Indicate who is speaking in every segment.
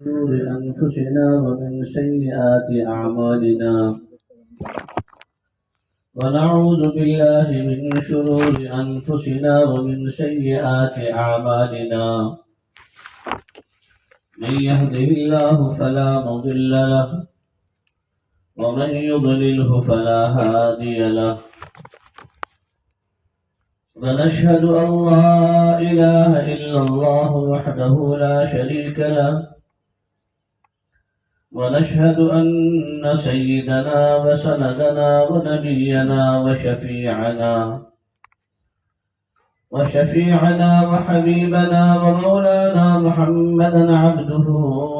Speaker 1: شرور أنفسنا ومن سيئات أعمالنا ونعوذ بالله من شرور أنفسنا ومن سيئات أعمالنا من يهده الله فلا مضل له ومن يضلله فلا هادي له ونشهد أن لا إله إلا الله وحده لا شريك له ونشهد أن سيدنا وسندنا ونبينا وشفيعنا وحبيبنا ومولانا محمدا عبده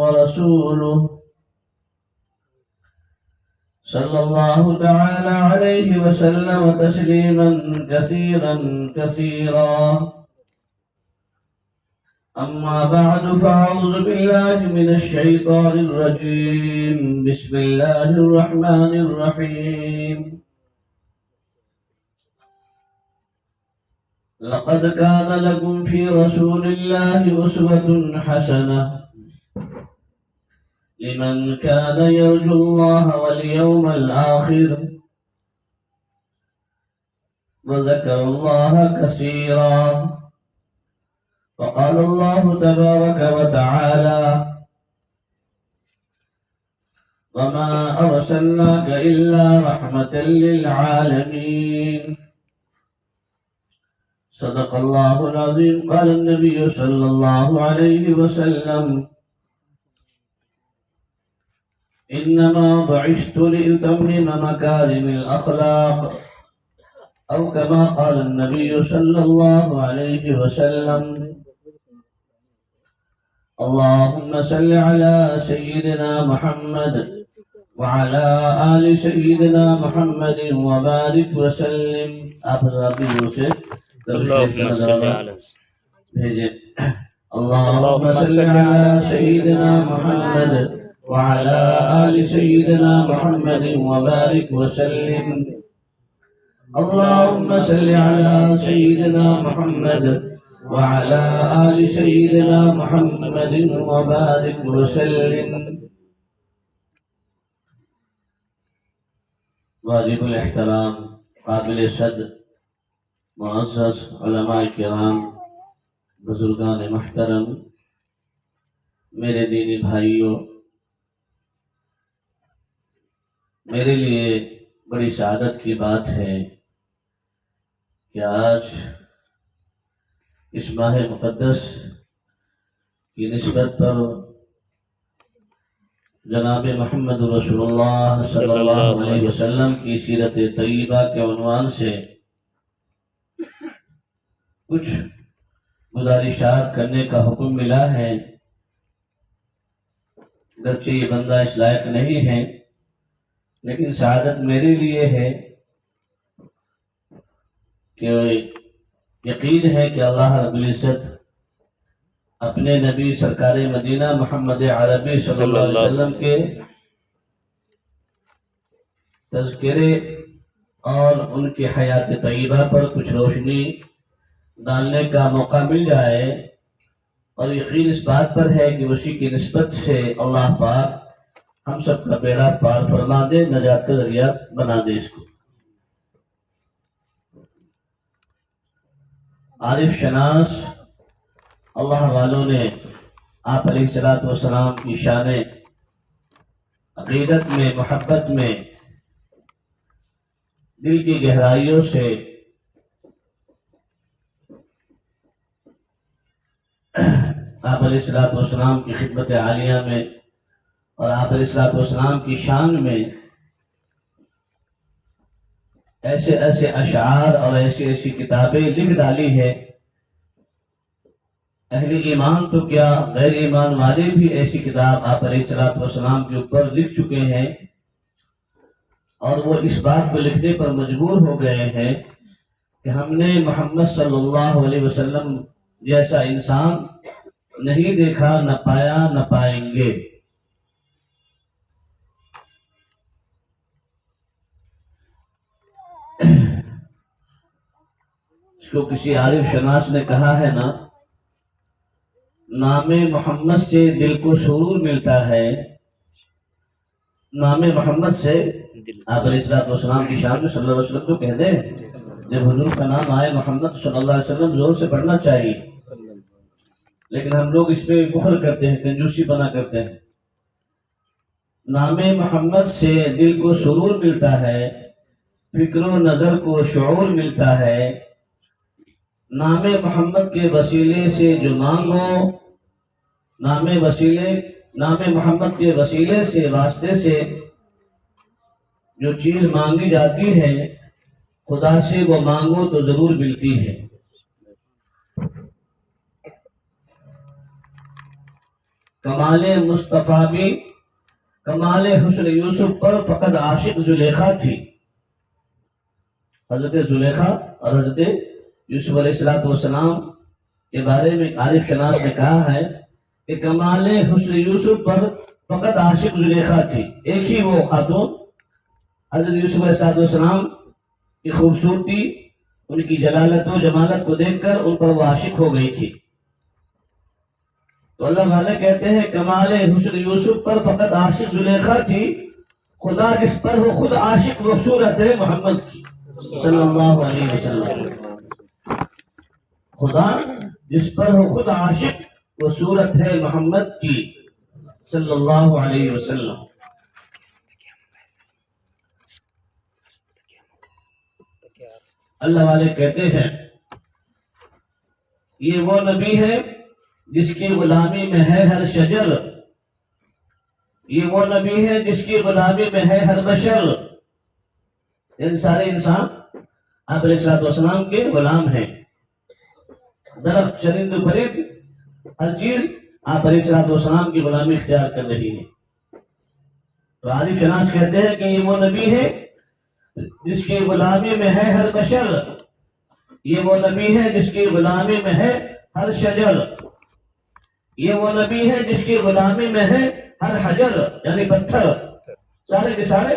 Speaker 1: ورسوله صلى الله تعالى عليه وسلم تسليما كثيرا أما بعد فأعوذ بالله من الشيطان الرجيم بسم الله الرحمن الرحيم لقد كان لكم في رسول الله أسوة حسنة لمن كان يرجو الله واليوم الآخر وذكر الله كثيرا وقال الله تبارك وتعالى وما أرسلناك إلا رحمة للعالمين صدق الله العظيم قال النبي صلى الله عليه وسلم إنما بعثت لأتمم مكارم الأخلاق أو كما قال النبي صلى الله عليه وسلم اللهم صل على سيدنا محمد وعلى آل سيدنا محمد وبارك وسلم اللهم صل على سيدنا محمد وعلى آل سيدنا محمد وبارك وسلم اللهم صل على سيدنا محمد وعلى آل سيدنا محمد وبارك وسلم واجب الاحترام قابل صد معزز علماء کرام بزرگان محترم میرے دینی بھائیوں، میرے لیے بڑی سعادت کی بات ہے کہ آج اس ماہ مقدس کی نسبت پر جناب محمد رسول اللہ صلی اللہ علیہ وسلم کی سیرت طیبہ کے عنوان سے کچھ گزارشات کرنے کا حکم ملا ہے۔ گرچہ یہ بندہ اس لائق نہیں ہے، لیکن سعادت میرے لیے ہے کہ یقین ہے کہ اللہ رب العزت اپنے نبی سرکار مدینہ محمد عربی صلی اللہ علیہ وسلم کے تذکرے اور ان کی حیات طیبہ پر کچھ روشنی ڈالنے کا موقع مل جائے، اور یقین اس بات پر ہے کہ اسی کی نسبت سے اللہ پاک ہم سب کا بیڑا پار فرما دے، نجات کا ذریعہ بنا دے اس کو۔ عارف شناس اللہ والوں نے آپ علیہ السلام کی شان عقیدت میں، محبت میں، دل کی گہرائیوں سے آپ علیہ السلام کی خدمت عالیہ میں اور آپ علیہ السلام کی شان میں ایسے ایسے اشعار اور ایسی کتابیں لکھ ڈالی ہے۔ اہل ایمان تو کیا، غیر ایمان والے بھی ایسی کتاب آپ علیہ السلام کے اوپر لکھ چکے ہیں، اور وہ اس بات کو لکھنے پر مجبور ہو گئے ہیں کہ ہم نے محمد صلی اللہ علیہ وسلم جیسا انسان نہیں دیکھا، نہ پایا، نہ پائیں گے۔ اس کو کسی عارف شناس نے کہا ہے نا نام محمد سے دل کو سرور ملتا ہے. نام محمد سے آپ علیہ الصلوۃ والسلام کی شان میں صلی اللہ علیہ وسلم تو کہہ دیں. جب حضور کا نام آئے محمد صلی اللہ علیہ وسلم زور سے پڑھنا چاہیے، لیکن ہم لوگ اس پہ بخل کرتے ہیں، کنجوسی بنا کرتے ہیں. نام محمد سے دل کو سرور ملتا ہے، فکر و نظر کو شعور ملتا ہے. نام محمد کے وسیلے سے جو مانگو، نام محمد کے وسیلے سے، واسطے سے جو چیز مانگی جاتی ہے، خدا سے وہ مانگو تو ضرور ملتی ہے. کمال مصطفیٰ بھی کمال حسن یوسف پر فقط عاشق زلیخا تھی. حضرت زلیخا اور حضرت یوسف علیہ السلام کے بارے میں عارف شناس نے کہا ہے کہ کمال حسن یوسف پر فقط عاشق زلیخا تھی. ایک ہی وہ خاتون حضرت یوسف علیہ السلام کی خوبصورتی، ان کی جلالت و جمالت کو دیکھ کر ان پر وہ عاشق ہو گئی تھی. تو اللہ والے کہتے ہیں کمال حسن یوسف پر فقط عاشق زلیخا تھی. خدا جس پر ہو خود عاشق وہ صورت ہے محمد کی صلی اللہ علیہ وسلم. خدا جس پر ہو خود عاشق وہ صورت ہے محمد کی صلی اللہ علیہ وسلم. اللہ والے کہتے ہیں یہ وہ نبی ہے جس کی غلامی میں ہے ہر شجر، یہ وہ نبی ہے جس کی غلامی میں ہے ہر بشر. ان سارے انسان آپ علیہ السلام کے غلام ہیں. درخت، چرند، پرند، ہر چیز آپ علیہ السلام کی غلامی اختیار کر رہی ہے. تو عارف شناس کہتے ہیں کہ یہ وہ نبی ہے جس کی غلامی میں ہے ہر بشر، یہ وہ نبی ہے جس کی غلامی میں ہے ہر شجر، یہ وہ نبی ہے جس کی غلامی میں ہے ہر حجر یعنی پتھر. سارے کے سارے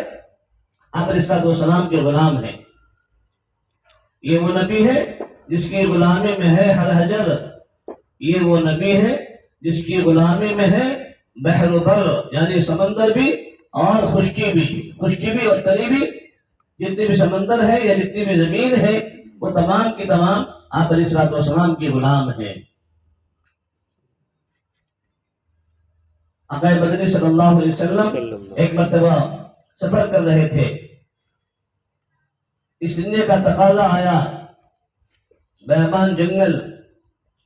Speaker 1: آپ علیہ السلام کے غلام ہیں. یہ وہ نبی ہے جس کی غلامی میں ہے ہر حجر، یہ وہ نبی ہے جس کی غلامی میں ہے بحر و بر یعنی سمندر بھی اور خشکی بھی اور تری بھی. جتنے بھی سمندر ہے یا جتنی بھی زمین ہے وہ تمام کی تمام آپ علیہ السلام کی غلام ہیں. آقا مدنی صلی اللہ علیہ وسلم ایک مرتبہ سفر کر رہے تھے. اس دنیا کا تقاضا آیا، بیابان جنگل،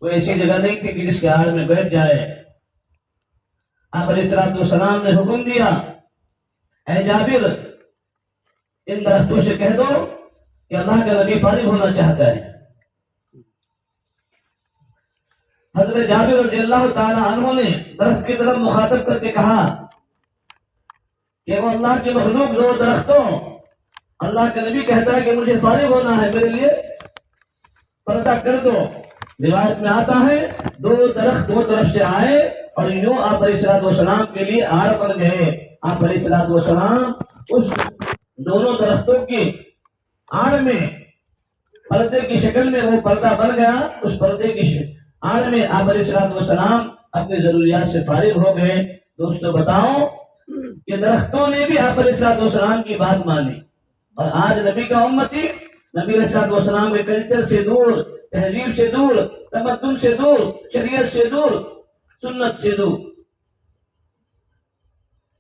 Speaker 1: کوئی ایسی جگہ نہیں تھی کہ جس کے آڑ میں بیٹھ جائے. آپ علیہ السلام نے حکم دیا اے جابر ان درختوں سے کہہ دو کہ اللہ کا نبی فارغ ہونا چاہتا ہے. حضرت جابر رضی اللہ تعالی عنہ نے درخت کی طرف مخاطب کر کے کہا کہ وہ اللہ کے مخلوق دو درختوں، اللہ کا نبی کہتا ہے کہ مجھے فارغ ہونا ہے، میرے لیے پردہ کر دو. روایت میں آتا ہے دو درخت دو طرف سے آئے اور یوں آپ علیہ السلام کے لیے آڑ بن گئے. آپ علیہ السلام اس دونوں درختوں کی آڑ میں پردے کی شکل میں وہ پردہ بن گیا. اس پردے کی آڑ میں آپ علیہ السلام اپنی ضروریات سے فارغ ہو گئے. دوستو بتاؤ کہ درختوں نے بھی آپ علیہ السلام کی بات مانی، اور آج نبی کا امتی نبی علیہ السلام کے کلچر سے دور، تہذیب سے دور، تمدن سے دور، شریعت سے دور، سنت سے دور.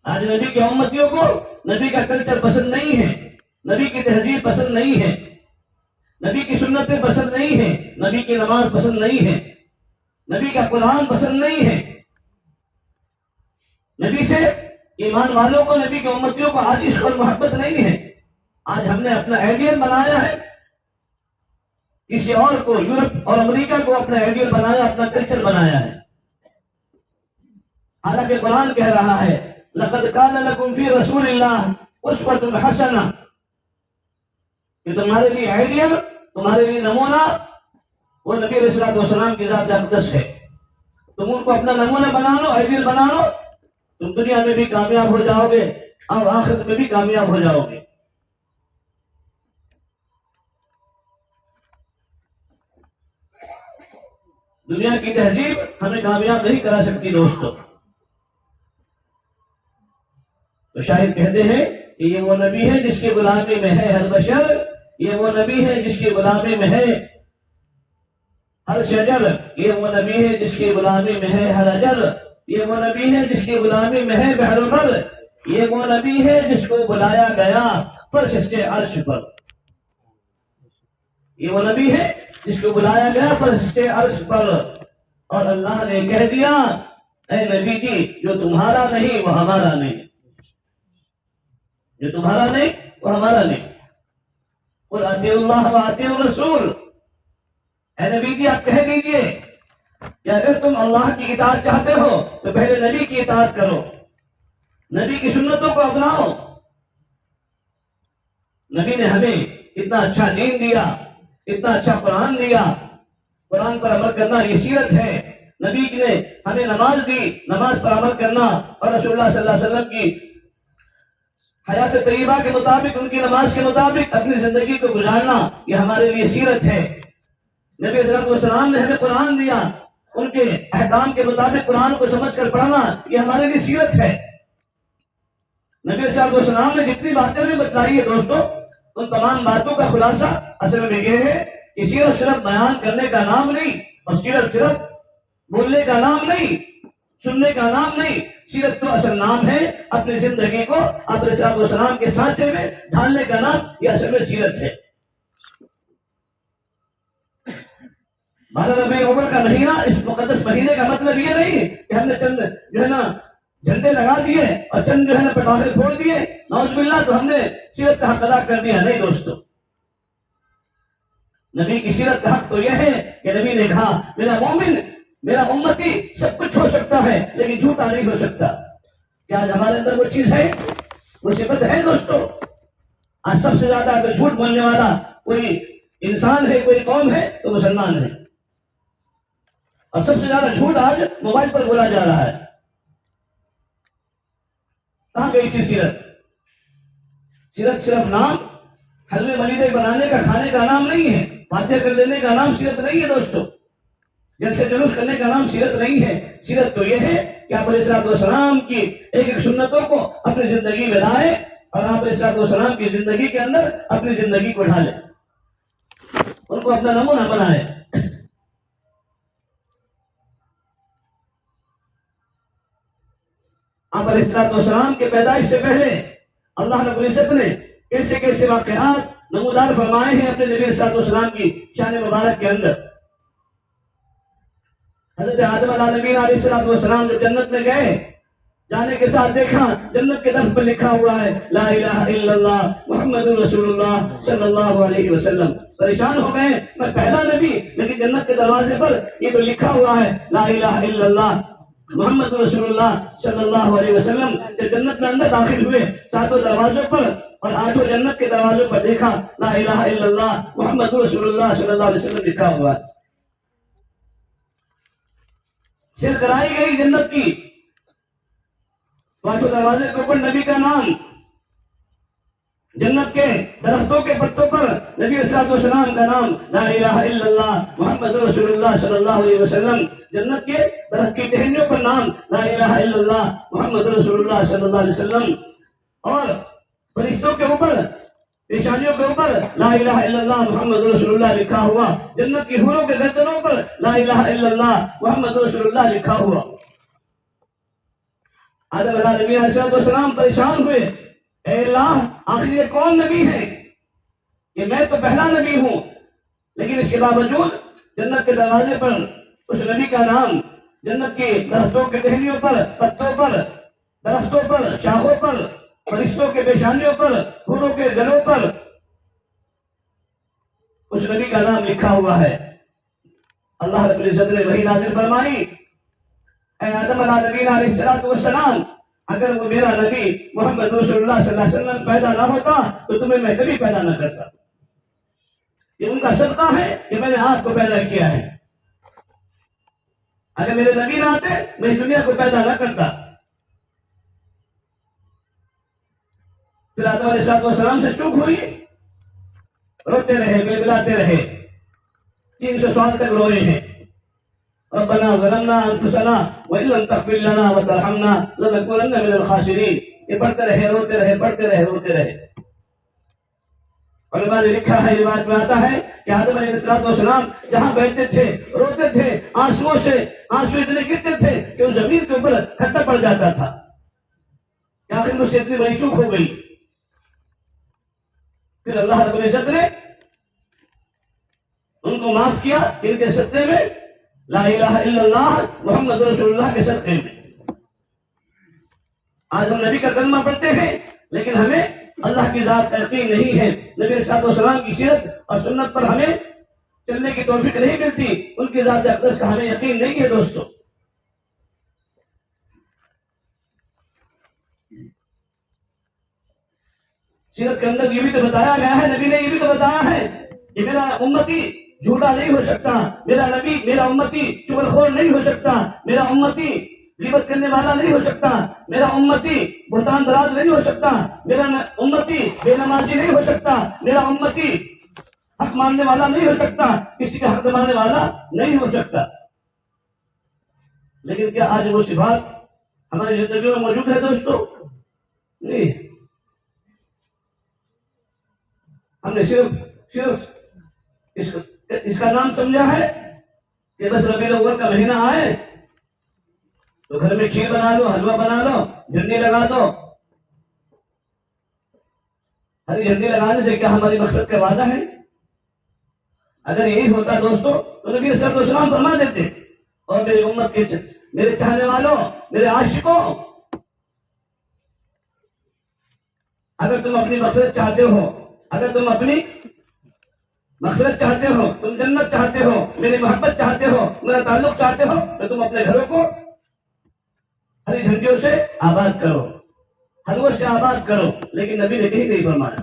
Speaker 1: آج نبی کے امتیوں کو نبی کا کلچر پسند نہیں ہے، نبی کی تہذیب پسند نہیں ہے، نبی کی سنتیں پسند نہیں ہیں، نبی کی نماز پسند نہیں ہے، نبی کا قرآن پسند نہیں ہے. نبی سے ایمان والوں کو، نبی کے امتیوں کو آج عشق اور محبت نہیں ہے. آج ہم نے اپنا آئیڈیل بنایا ہے، کسی اور کو، یورپ اور امریکہ کو اپنا آئیڈیل بنایا، اپنا کلچر بنایا ہے. حالانکہ قرآن کہہ رہا ہے لَقَدْ كَانَ لَكُمْ فِي رَسُولِ اللَّهِ أُسْوَةٌ حَسَنَةٌ کہ تمہارے لیے آئیڈیل، تمہارے لیے نمونہ وہ نبی علیہ السلام کی ذات اقدس ہے. تم ان کو اپنا نمونہ بنا لو، آئیڈیل بنا لو، تم دنیا میں بھی کامیاب ہو جاؤ گے اور آخرت میں بھی کامیاب ہو جاؤ گے. دنیا کی تہذیب ہمیں کامیاب نہیں کرا سکتی دوستو۔ تو شاعر کہتے ہیں کہ یہ وہ نبی ہے جس کی غلامی میں ہے ہر بشر، یہ وہ نبی ہے جس کی غلامی میں ہے ہر شجر، یہ وہ نبی ہے جس کی غلامی میں ہے ہر اجر، یہ وہ نبی ہے جس کی غلامی میں ہے بحر بر، یہ وہ نبی ہے جس کو بلایا گیا فرش سے عرش پر، یہ وہ نبی ہے جس کو بلایا گیا فرش سے عرش پر، اور اللہ نے کہہ دیا اے نبی جی جو تمہارا نہیں وہ ہمارا نہیں، جو تمہارا نہیں وہ ہمارا نہیں۔ قل اطیعوا اللہ واطیعوا الرسول، اے نبی جی آپ کہہ دیجئے کہ اگر تم اللہ کی اطاعت چاہتے ہو تو پہلے نبی کی اطاعت کرو، نبی کی سنتوں کو اپناؤ۔ نبی نے ہمیں اتنا اچھا دین دیا، اتنا اچھا قرآن دیا، قرآن پر عمل کرنا یہ سیرت ہے۔ نبی نے ہمیں نماز دی، نماز پر عمل کرنا اور رسول اللہ صلی اللہ علیہ وسلم کی حیات طیبہ کے مطابق، ان کی نماز کے مطابق اپنی زندگی کو گزارنا یہ ہمارے لیے سیرت ہے۔ نبی صلی اللہ علیہ وسلم نے ہمیں قرآن دیا، ان کے احکام کے مطابق قرآن کو سمجھ کر پڑھنا یہ ہمارے لیے سیرت ہے۔ نبی صلی اللہ علیہ وسلم نے جتنی باتیں ہمیں بتلائی ہے دوستو، ان تمام باتوں کا خلاصہ اصل میں یہ ہے کہ سیرت صرف بیان کرنے کا نام نہیں، اور سیرت صرف بولنے کا نام نہیں، سننے کا نام نہیں، سیرت تو اصل نام ہے اپنی زندگی کو آپ صلی اللہ علیہ وسلم کے سانچے میں ڈھالنے کا نام، یہ اصل میں سیرت ہے۔ بارہ ربیع الاول کا مہینہ، اس مقدس مہینے کا مطلب یہ نہیں کہ ہم نے چند جو ہے نا جھنڈے لگا دیے اور چند جو ہے نا پٹاخے پھوڑ دیے، نعوذ باللہ، تو ہم نے سیرت کا حق ادا کر دیا، نہیں دوستو۔ نبی کی سیرت کا حق تو یہ ہے کہ نبی نے کہا میرا مومن، میرا امتی سب کچھ ہو سکتا ہے لیکن جھوٹا نہیں ہو سکتا۔ کیا آج ہمارے اندر وہ چیز ہے، وہ صفت ہے دوستو؟ آج سب سے زیادہ اگر جھوٹ بولنے والا کوئی انسان ہے، کوئی قوم ہے تو مسلمان ہے، اور سب سے زیادہ جھوٹ آج موبائل پر بولا جا رہا ہے۔ کہاں گئی تھی سیرت؟ سیرت صرف نام، حلوے ملیدے بنانے کا، کھانے کا نام نہیں ہے، فاتحہ کر لینے کا نام سیرت نہیں ہے دوستو، جلسے جلوس کرنے کا نام سیرت نہیں ہے۔ سیرت تو یہ ہے کہ آپ علیہ السلام کی ایک ایک سنتوں کو اپنی زندگی میں لائے اور آپ علیہ السلام کی زندگی کے اندر اپنی زندگی کو ڈھالے، ان کو اپنا نمونہ بنائے۔ آپ علیہ السلام کے پیدائش سے پہلے اللہ رب العزت نے کیسے کیسے واقعات نمودار فرمائے ہیں اپنے نبی صلی اللہ علیہ وسلم کی شان مبارک کے اندر۔ حضرت آدم علیہ نبی علیہ السلام جب جنت میں گئے، جانے کے ساتھ دیکھا جنت کے درخت پر لکھا ہوا ہے لا الہ الا اللہ محمد رسول اللہ صلی اللہ علیہ وسلم۔ پریشان ہو گئے، میں پہلا نبی، لیکن جنت کے دروازے پر یہ تو لکھا ہوا ہے لا الہ الا اللہ محمد رسول اللہ صلی اللہ علیہ وسلم۔ جب جنت میں اندر داخل ہوئے، ساتوں دروازوں پر اور آٹھوں جنت کے دروازوں پر دیکھا لا الہ الا اللہ محمد رسول اللہ صلی اللہ علیہ وسلم لکھا ہوا ہے۔ سیر کرائی گئی جنت کی، پانچوں دروازے کے اوپر نبی کا نام، جنت کے درختوں کے پتوں پر نبی صلی اللہ علیہ وسلم کا نام لا الہ الا اللہ محمد رسول اللہ صلی اللہ علیہ وسلم، جنت کے درخت کی ٹہنیوں پر نام لا الہ الا اللہ محمد رسول اللہ صلی اللہ علیہ وسلم، اور فرشتوں کے اوپر، پیشانیوں کے اوپر لا الہ الا اللہ محمد رسول اللہ لکھا ہوا، جنت کی حوروں کے گردنوں پر لا الہ الا اللہ محمد رسول اللہ لکھا ہوا۔ آدم علیہ نبی علیہ السلام پریشان ہوئے، اے اللہ آخر یہ کون نبی ہے؟ کہ میں تو پہلا نبی ہوں، لیکن اس کے باوجود جنت کے دروازے پر اس نبی کا نام، جنت کی درختوں کے ٹہنیوں پر، پتوں پر، درختوں پر، شاخوں پر، فرشتوں کے پیشانیوں پر، حوروں کے گلوں پر اس نبی کا نام لکھا ہوا ہے۔ اللہ رب العزت نے وحی نازل فرمائی، اے آدم علیہ نبی علیہ السلام، اگر وہ میرا نبی محمد رسول اللہ صلی اللہ علیہ وسلم پیدا نہ ہوتا تو تمہیں میں کبھی پیدا نہ کرتا۔ یہ ان کا صدقہ ہے کہ میں نے آپ کو پیدا کیا ہے، اگر میرے نبی نہ آتے میں اس دنیا کو پیدا نہ کرتا۔ پھر آدم علیہ السلام سے چوک ہوئی، روتے رہے، بلبلاتے رہے، 300 سال تک روئے ہیں۔ ربنا ظلمنا انفسنا وان لم تغفر لنا وترحمنا لنكونن من الخاسرین. یہ پڑھتے رہے روتے رہے پڑھتے رہے روتے رہے. علماء نے لکھا ہے، روایت میں آتا ہے کہ آدم علیہ السلام جہاں بیٹھتے تھے روتے تھے، آنسوؤں سے آنسو اتنے گرتے تھے کہ وہ زمین کے اوپر کھٹا پڑ جاتا تھا کہ آخر مجھ سے اتنی بڑی چوک ہو گئی. پھر اللہ رب العزت نے ان کو معاف کیا ان کے صدقے میں، لا الہ الا اللہ محمد رسول اللہ کے صدقے میں. آج ہم نبی کا کلمہ پڑھتے ہیں لیکن ہمیں اللہ کی ذات کا یقین نہیں ہے. نبی علیہ السلام کی سیرت اور سنت پر ہمیں چلنے کی توفیق نہیں ملتی، ان کی ذات اقدس کا ہمیں یقین نہیں ہے. دوستو سیرت کے اندر یہ بھی تو بتایا گیا ہے، نبی نے یہ بھی تو بتایا ہے کہ میرا امتی جھوٹا نہیں ہو سکتا، میرا نبی میرا امتی چغل خور نہیں ہو سکتا، میرا امتی غیبت کرنے والا نہیں ہو سکتا، میرا امتی بہتان دراز نہیں ہو سکتا، میرا امتی بے نمازی نہیں ہو سکتا، میرا امتی حق ماننے والا نہیں ہو سکتا، کسی کا حق ماننے والا نہیں ہو سکتا. لیکن کیا آج وہ صفات ہماری زندگی میں موجود ہے دوستو؟ نہیں. ہم نے صرف اس کا نام سمجھا ہے کہ بس ربیع الاول کا مہینہ آئے تو گھر میں کھیر بنا لو، حلوہ بنا لو، جھنڈی لگا دو. ہری جھنڈی لگانے سے کیا ہماری مقصد کا وعدہ ہے؟ اگر یہی ہوتا دوستو تو نبی صلی اللہ علیہ وسلم فرما دیتے، اور میری امت کے میرے چاہنے والوں، میرے عاشقوں، اگر تم اپنی مقصد چاہتے ہو، اگر تم اپنی مغفرت چاہتے ہو، تم جنت چاہتے ہو، میری محبت چاہتے ہو، میرا تعلق چاہتے ہو، تو تم اپنے گھروں کو ہری جھنڈیوں سے آباد کرو، حلوے سے آباد کرو. لیکن نبی نے کہیں نہیں فرمایا.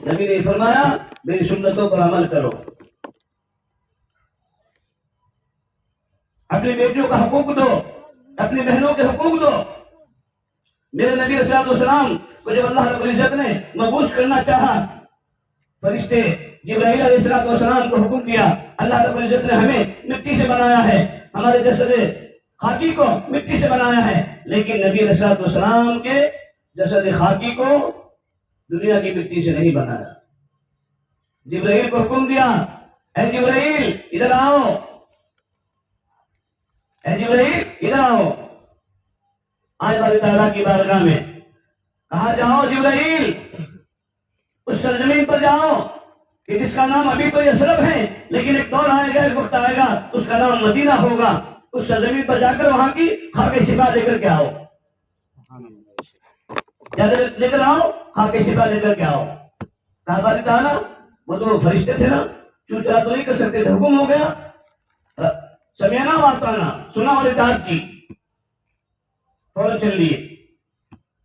Speaker 1: نبی نے فرمایا میری سنتوں پر عمل کرو. اپنی بیٹیوں کا حقوق دو، اپنی بہنوں کے حقوق دو. میرے نبی صلی اللہ علیہ وسلم کو جب اللہ رب العزت نے مبعوث کرنا چاہا، فرشتے جبرائیل علیہ السلام کو حکم دیا. اللہ رب العزت نے ہمیں مٹی سے بنایا ہے، ہمارے جسد خاکی کو مٹی سے بنایا ہے، لیکن نبی علیہ السلام کے جسد خاکی کو دنیا کی مٹی سے نہیں بنایا. جبرائیل کو حکم دیا، اے جبرائیل ادھر آؤ، اے جبرائیل ادھر آؤ. آج اللہ تعالیٰ کی بارگاہ میں کہا جاؤ جبرائیل اس سرزمین پر جاؤ کہ جس کا نام ابھی تو یثرب ہے، لیکن ایک دور آئے گا، ایک وقت آئے گا اس کا نام مدینہ ہوگا. اس سرزمین پر جا کر وہاں کی خاک شفا لے کر کے آؤ، لے کر آؤ، خاک شفا لے کر کے آؤ. کہا باری تعالیٰ وہ تو فرشتے تھے نا، چوچرا تو نہیں کر سکتے تھے، حکم ہو گیا، سمینا واتانا، سنا اور اطاعت کی. فوراً چل لیے،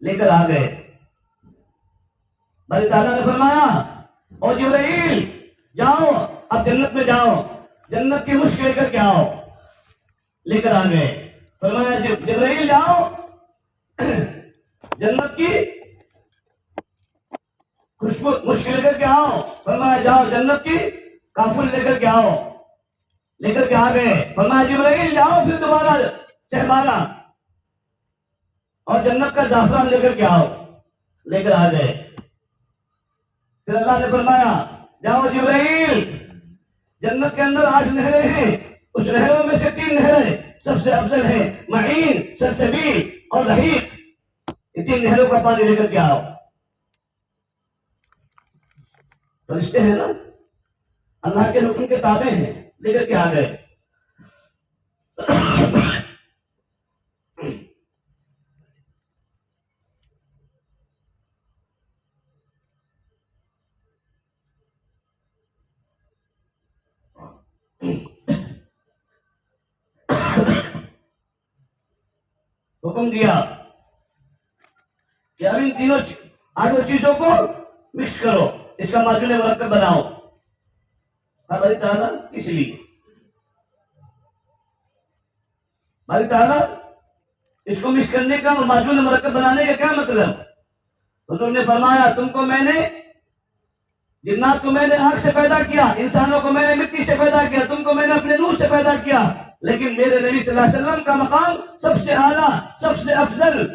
Speaker 1: لے کر آ گئے. باری تعالیٰ نے فرمایا اور جبرائیل جاؤ اب جنت میں جاؤ، جنت کی مشک لے کر کے آؤ. لے کر آ گئے. فرمایا جبرائیل جاؤ جنت کی خوشبو مشک لے کر کے آؤ. فرمایا جاؤ جنت کی کافل لے کر کے آؤ. لے کر کے آ گئے. فرمایا جبرائیل جاؤ پھر دوبارہ شہبارہ اور جنت کا زعفران لے کر کے آؤ. لے کر آ گئے. پھر اللہ نے فرمایا جاؤ جبرائیل جنت کے اندر 8 نہریں ہیں، اس نہروں میں سے 3 نہریں سب سے افضل ہیں، معین، سلسبیل اور رحیق. یہ 3 نہروں کا پانی لے کر کے آؤ. فرشتے ہیں نا، اللہ کے حکم کے تابع ہیں، لے کر کے آ گئے. حکم دیا کہ اب ان تینوں 8 چیزوں کو مکس کرو، اس کا معجون مرکب بناؤ. باری تعالیٰ کس لیے؟ باری تعالیٰ اس کو مکس کرنے کا اور معجون مرکب بنانے کا کیا مطلب؟ حضور نے فرمایا تم کو میں نے جنات کو میں نے آگ سے پیدا کیا، انسانوں کو میں نے مٹی سے پیدا کیا، تم کو میں نے اپنے نور سے پیدا کیا، لیکن میرے نبی صلی اللہ علیہ وسلم کا مقام سب سے اعلیٰ، سب سے افضل۔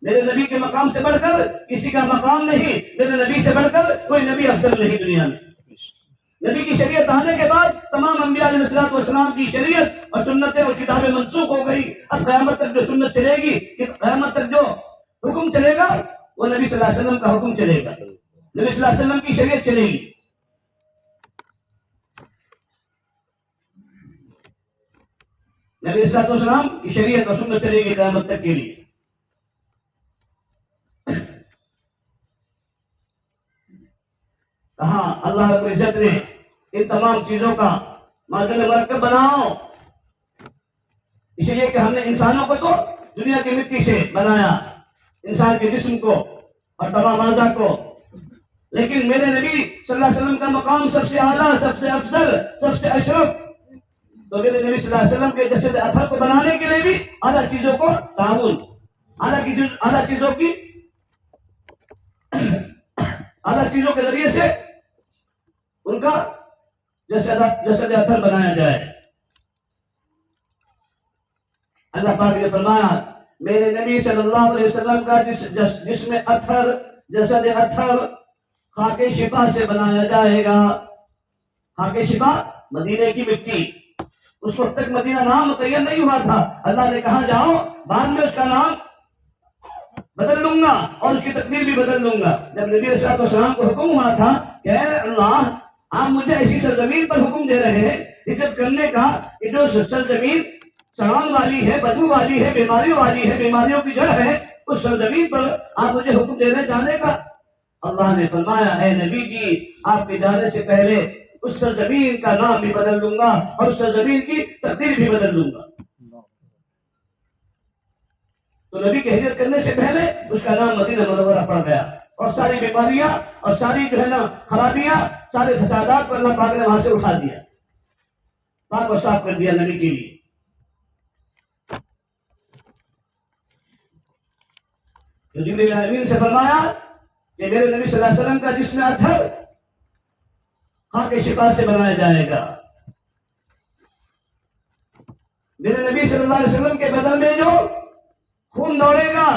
Speaker 1: میرے نبی کے مقام سے بڑھ کر کسی کا مقام نہیں، میرے نبی سے بڑھ کر کوئی نبی افضل نہیں دنیا میں۔ نبی کی شریعت آنے کے بعد تمام انبیاء علیہ الصلوۃ والسلام کی شریعت اور سنتیں اور کتابیں منسوخ ہو گئی۔ اب قیامت تک جو سنت چلے گی، قیامت تک جو حکم چلے گا، وہ نبی صلی اللہ علیہ وسلم کا حکم چلے گا، نبی صلی اللہ علیہ وسلم کی شریعت چلے گی۔ نبی صلی اللہ علیہ وسلم کی شریعت اور سنت چلے گی قیامت تک کے لیے۔ کہا اللہ رب العزت نے ان تمام چیزوں کا معدن مرکب بناؤ، اس لیے کہ ہم نے انسانوں کو تو دنیا کی مٹی سے بنایا، انسان کے جسم کو اور تمام اعضاء کو، لیکن میرے نبی صلی اللہ علیہ وسلم کا مقام سب سے اعلیٰ، سب سے افضل، سب سے اشرف۔ تو میرے نبی صلی اللہ علیہ وسلم کے جسد اطہر کو بنانے کے لیے بھی اعلیٰ چیزوں کو تعاون، اعلیٰ چیزوں کے ذریعے سے ان کا جسد اطہر بنایا جائے۔ اللہ پاک نے فرمایا میرے نبی صلی اللہ علیہ وسلم کا جسم اطہر، جسد اطہر خاک شفا سے بنایا جائے گا۔ خاک شفا مدینے کی مٹی، اس وقت تک مدینہ نام متعین نہیں ہوا تھا، اللہ نے کہا جاؤ بعد میں اس کا نام بدل لوں گا اور اس کی تقدیر بھی بدل لوں گا۔ جب نبی علیہ الصلوۃ والسلام کو حکم ہوا تھا کہ اے اللہ آپ مجھے ایسی سرزمین پر حکم دے رہے ہیں ہجرت کرنے کا کہ جو سرزمین سڑان والی ہے، بدبو والی ہے، بیماریوں والی ہے، بیماریوں کی جڑ ہے، اس سرزمین پر آپ مجھے حکم دے رہے جانے کا۔ اللہ نے فرمایا اے نبی جی آپ کے جانے سے پہلے اس سرزمین کا نام بھی بدل دوں گا اور اس سرزمین کی تقدیر بھی بدل دوں گا۔ تو نبی کے ہجرت کرنے سے پہلے اس کا نام مدینہ منورہ پڑ گیا، اور ساری بیماریاں اور ساری جو ہے نا خرابیاں، سارے فسادات کو اللہ پاک نے وہاں سے اٹھا دیا، پاک اور صاف کر دیا نبی کے لیے۔ تو جبریل امین سے فرمایا کہ میرے نبی صلی اللہ علیہ وسلم کا جسم اطہر خاک شفا سے بنایا جائے گا۔ میرے نبی صلی اللہ علیہ وسلم کے بدن میں جو خون دوڑے گا،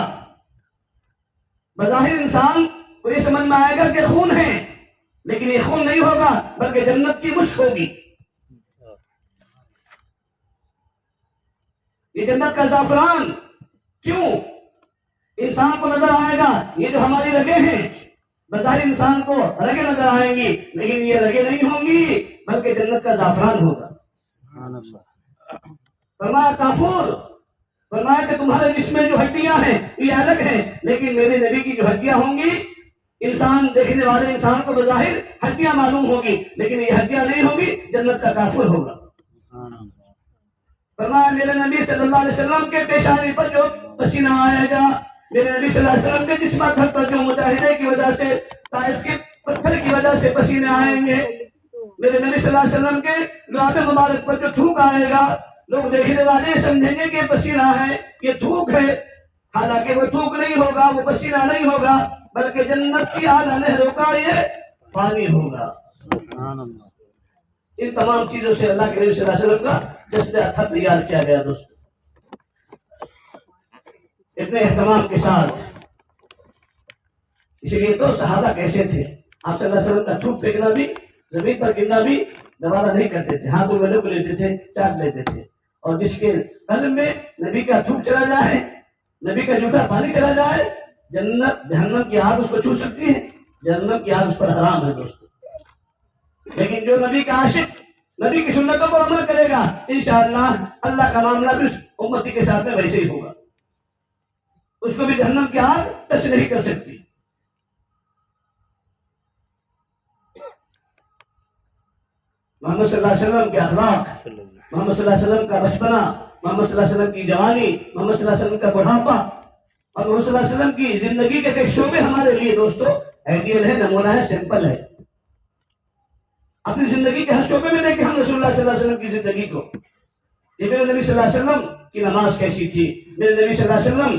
Speaker 1: بظاہر انسان کو یہ سمجھ میں آئے گا کہ خون ہے، لیکن یہ خون نہیں ہوگا بلکہ جنت کی مشک ہوگی، یہ جنت کا زعفران۔ کیوں؟ انسان کو نظر آئے گا یہ جو ہماری رگیں ہیں، بظاہر انسان کو رگیں نظر آئیں گی، لیکن یہ رگیں نہیں ہوں گی بلکہ جنت کا زعفران ہوگا۔ فرمایا کافور، فرمایا کہ تمہارے جسم میں جو ہڈیاں ہیں یہ الگ ہیں، لیکن میرے نبی کی جو ہڈیاں ہوں گی، انسان دیکھنے والے انسان کو بظاہر ہڈیاں معلوم ہوگی، لیکن یہ ہڈیاں نہیں ہوں گی، جنت کا کافر ہوگا۔ فرمایا میرے نبی صلی اللہ علیہ وسلم کے پیشانی پر جو پسینہ آئے گا، میرے نبی صلی اللہ علیہ وسلم کے جسم اطہر پر جو مجاہدے کی وجہ سے، طائف کے پتھر کی وجہ سے پسینے آئیں گے، میرے نبی صلی اللہ علیہ وسلم کے لعاب مبارک پر جو تھوک آئے گا، لوگ دیکھنے والے سمجھیں گے کہ پسینہ ہے، یہ تھوک ہے، حالانکہ وہ تھوک نہیں ہوگا، وہ پسینہ نہیں ہوگا، بلکہ جنت کی اعلیٰ نہروں کا یہ پانی ہوگا۔ ان تمام چیزوں سے اللہ کے نبی صلی اللہ علیہ وسلم کا جسد اطہر تیار کیا گیا۔ دوستو اتنے اہتمام کے ساتھ، اسی لیے تو صحابہ کیسے تھے، آپ صلی اللہ علیہ وسلم کا تھوک پھینکنا بھی، زمین پر گرنا بھی گوارا نہیں کرتے تھے، ہاتھوں میں لوگ لیتے تھے، چاٹ لیتے تھے، اور جس کے قلب میں نبی کا تھوک چلا جائے، نبی کا جوتا پانی چلا جائے، جنت جہنم کی آگ اس کو چھو سکتی ہے، جہنم کی آگ اس پر حرام ہے دوستو۔ لیکن جو نبی کا عاشق، نبی کی سنتوں پر عمل کرے گا، انشاءاللہ اللہ کا معاملہ بھی اس امتی کے ساتھ میں ویسے ہی ہوگا، اس کو بھی جہنم کی آگ ٹچ نہیں کر سکتی۔ محمد صلی اللہ علیہ وسلم کے اخلاق، محمد صلی اللہ علیہ وسلم کا بچپنا، محمد صلی اللہ علیہ وسلم کی جوانی، محمد صلی اللہ علیہ وسلم کا بڑھاپا، اور محمد صلی اللہ علیہ وسلم کی زندگی کے کئی شعبے ہمارے لیے دوستو آئیڈیل ہے، نمونہ ہے، سمپل ہے۔ اپنی زندگی کے ہر شعبے میں دیکھیں ہم رسول اللہ صلی اللہ علیہ وسلم کی زندگی کو۔ یہ میرے نبی صلی اللہ علیہ وسلم کی نماز کیسی تھی، میرے نبی صلی اللہ علیہ وسلم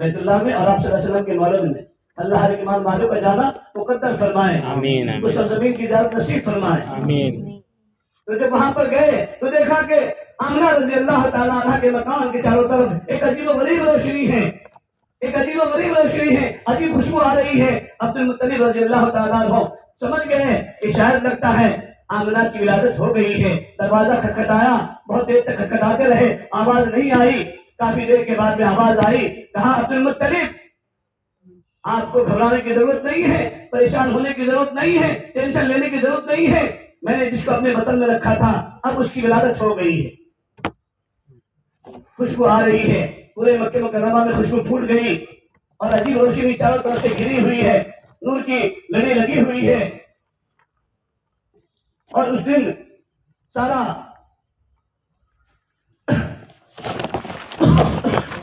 Speaker 1: بیت اللہ میں اور آپ صلی اللہ علیہ وسلم کے مولد میں. اللہ ہر ایک ایمان والوں کا جانا مقدر فرمائے.
Speaker 2: آمین
Speaker 1: اس سرزمین کی زیارت نصیب فرمائے.
Speaker 2: آمین.
Speaker 1: تو جب وہاں پر گئے تو دیکھا کہ آمنہ رضی اللہ تعالیٰ عنہ کے مکان کے چاروں طرف ایک عجیب و غریب روشنی ہے. ایک عجیب و غریب روشنی ہے. عجیب خوشبو آ رہی ہے. عبد المطلب رضی اللہ تعالیٰ عنہ سمجھ گئے کہ شاید لگتا ہے آمنہ کی ولادت ہو گئی ہے. دروازہ کھٹکھٹایا. بہت دیر تک کھٹکھٹاتے رہے. آواز نہیں آئی. کافی دیر کے بعد میں آواز آئی. کہا عبد المطلب آپ کو گھبرانے کی ضرورت نہیں ہے. پریشان ہونے کی ضرورت نہیں ہے. ٹینشن لینے کی ضرورت نہیں ہے. میں نے جس کو اپنے وطن میں رکھا تھا اب اس کی ولادت ہو گئی ہے. خوشبو آ رہی ہے. پورے مکہ مکرمہ میں خوشبو پھوٹ گئی اور عجیب روشنی چاروں طرف سے گھری ہوئی ہے. نور کی لڑی لگی ہوئی ہے. اور اس دن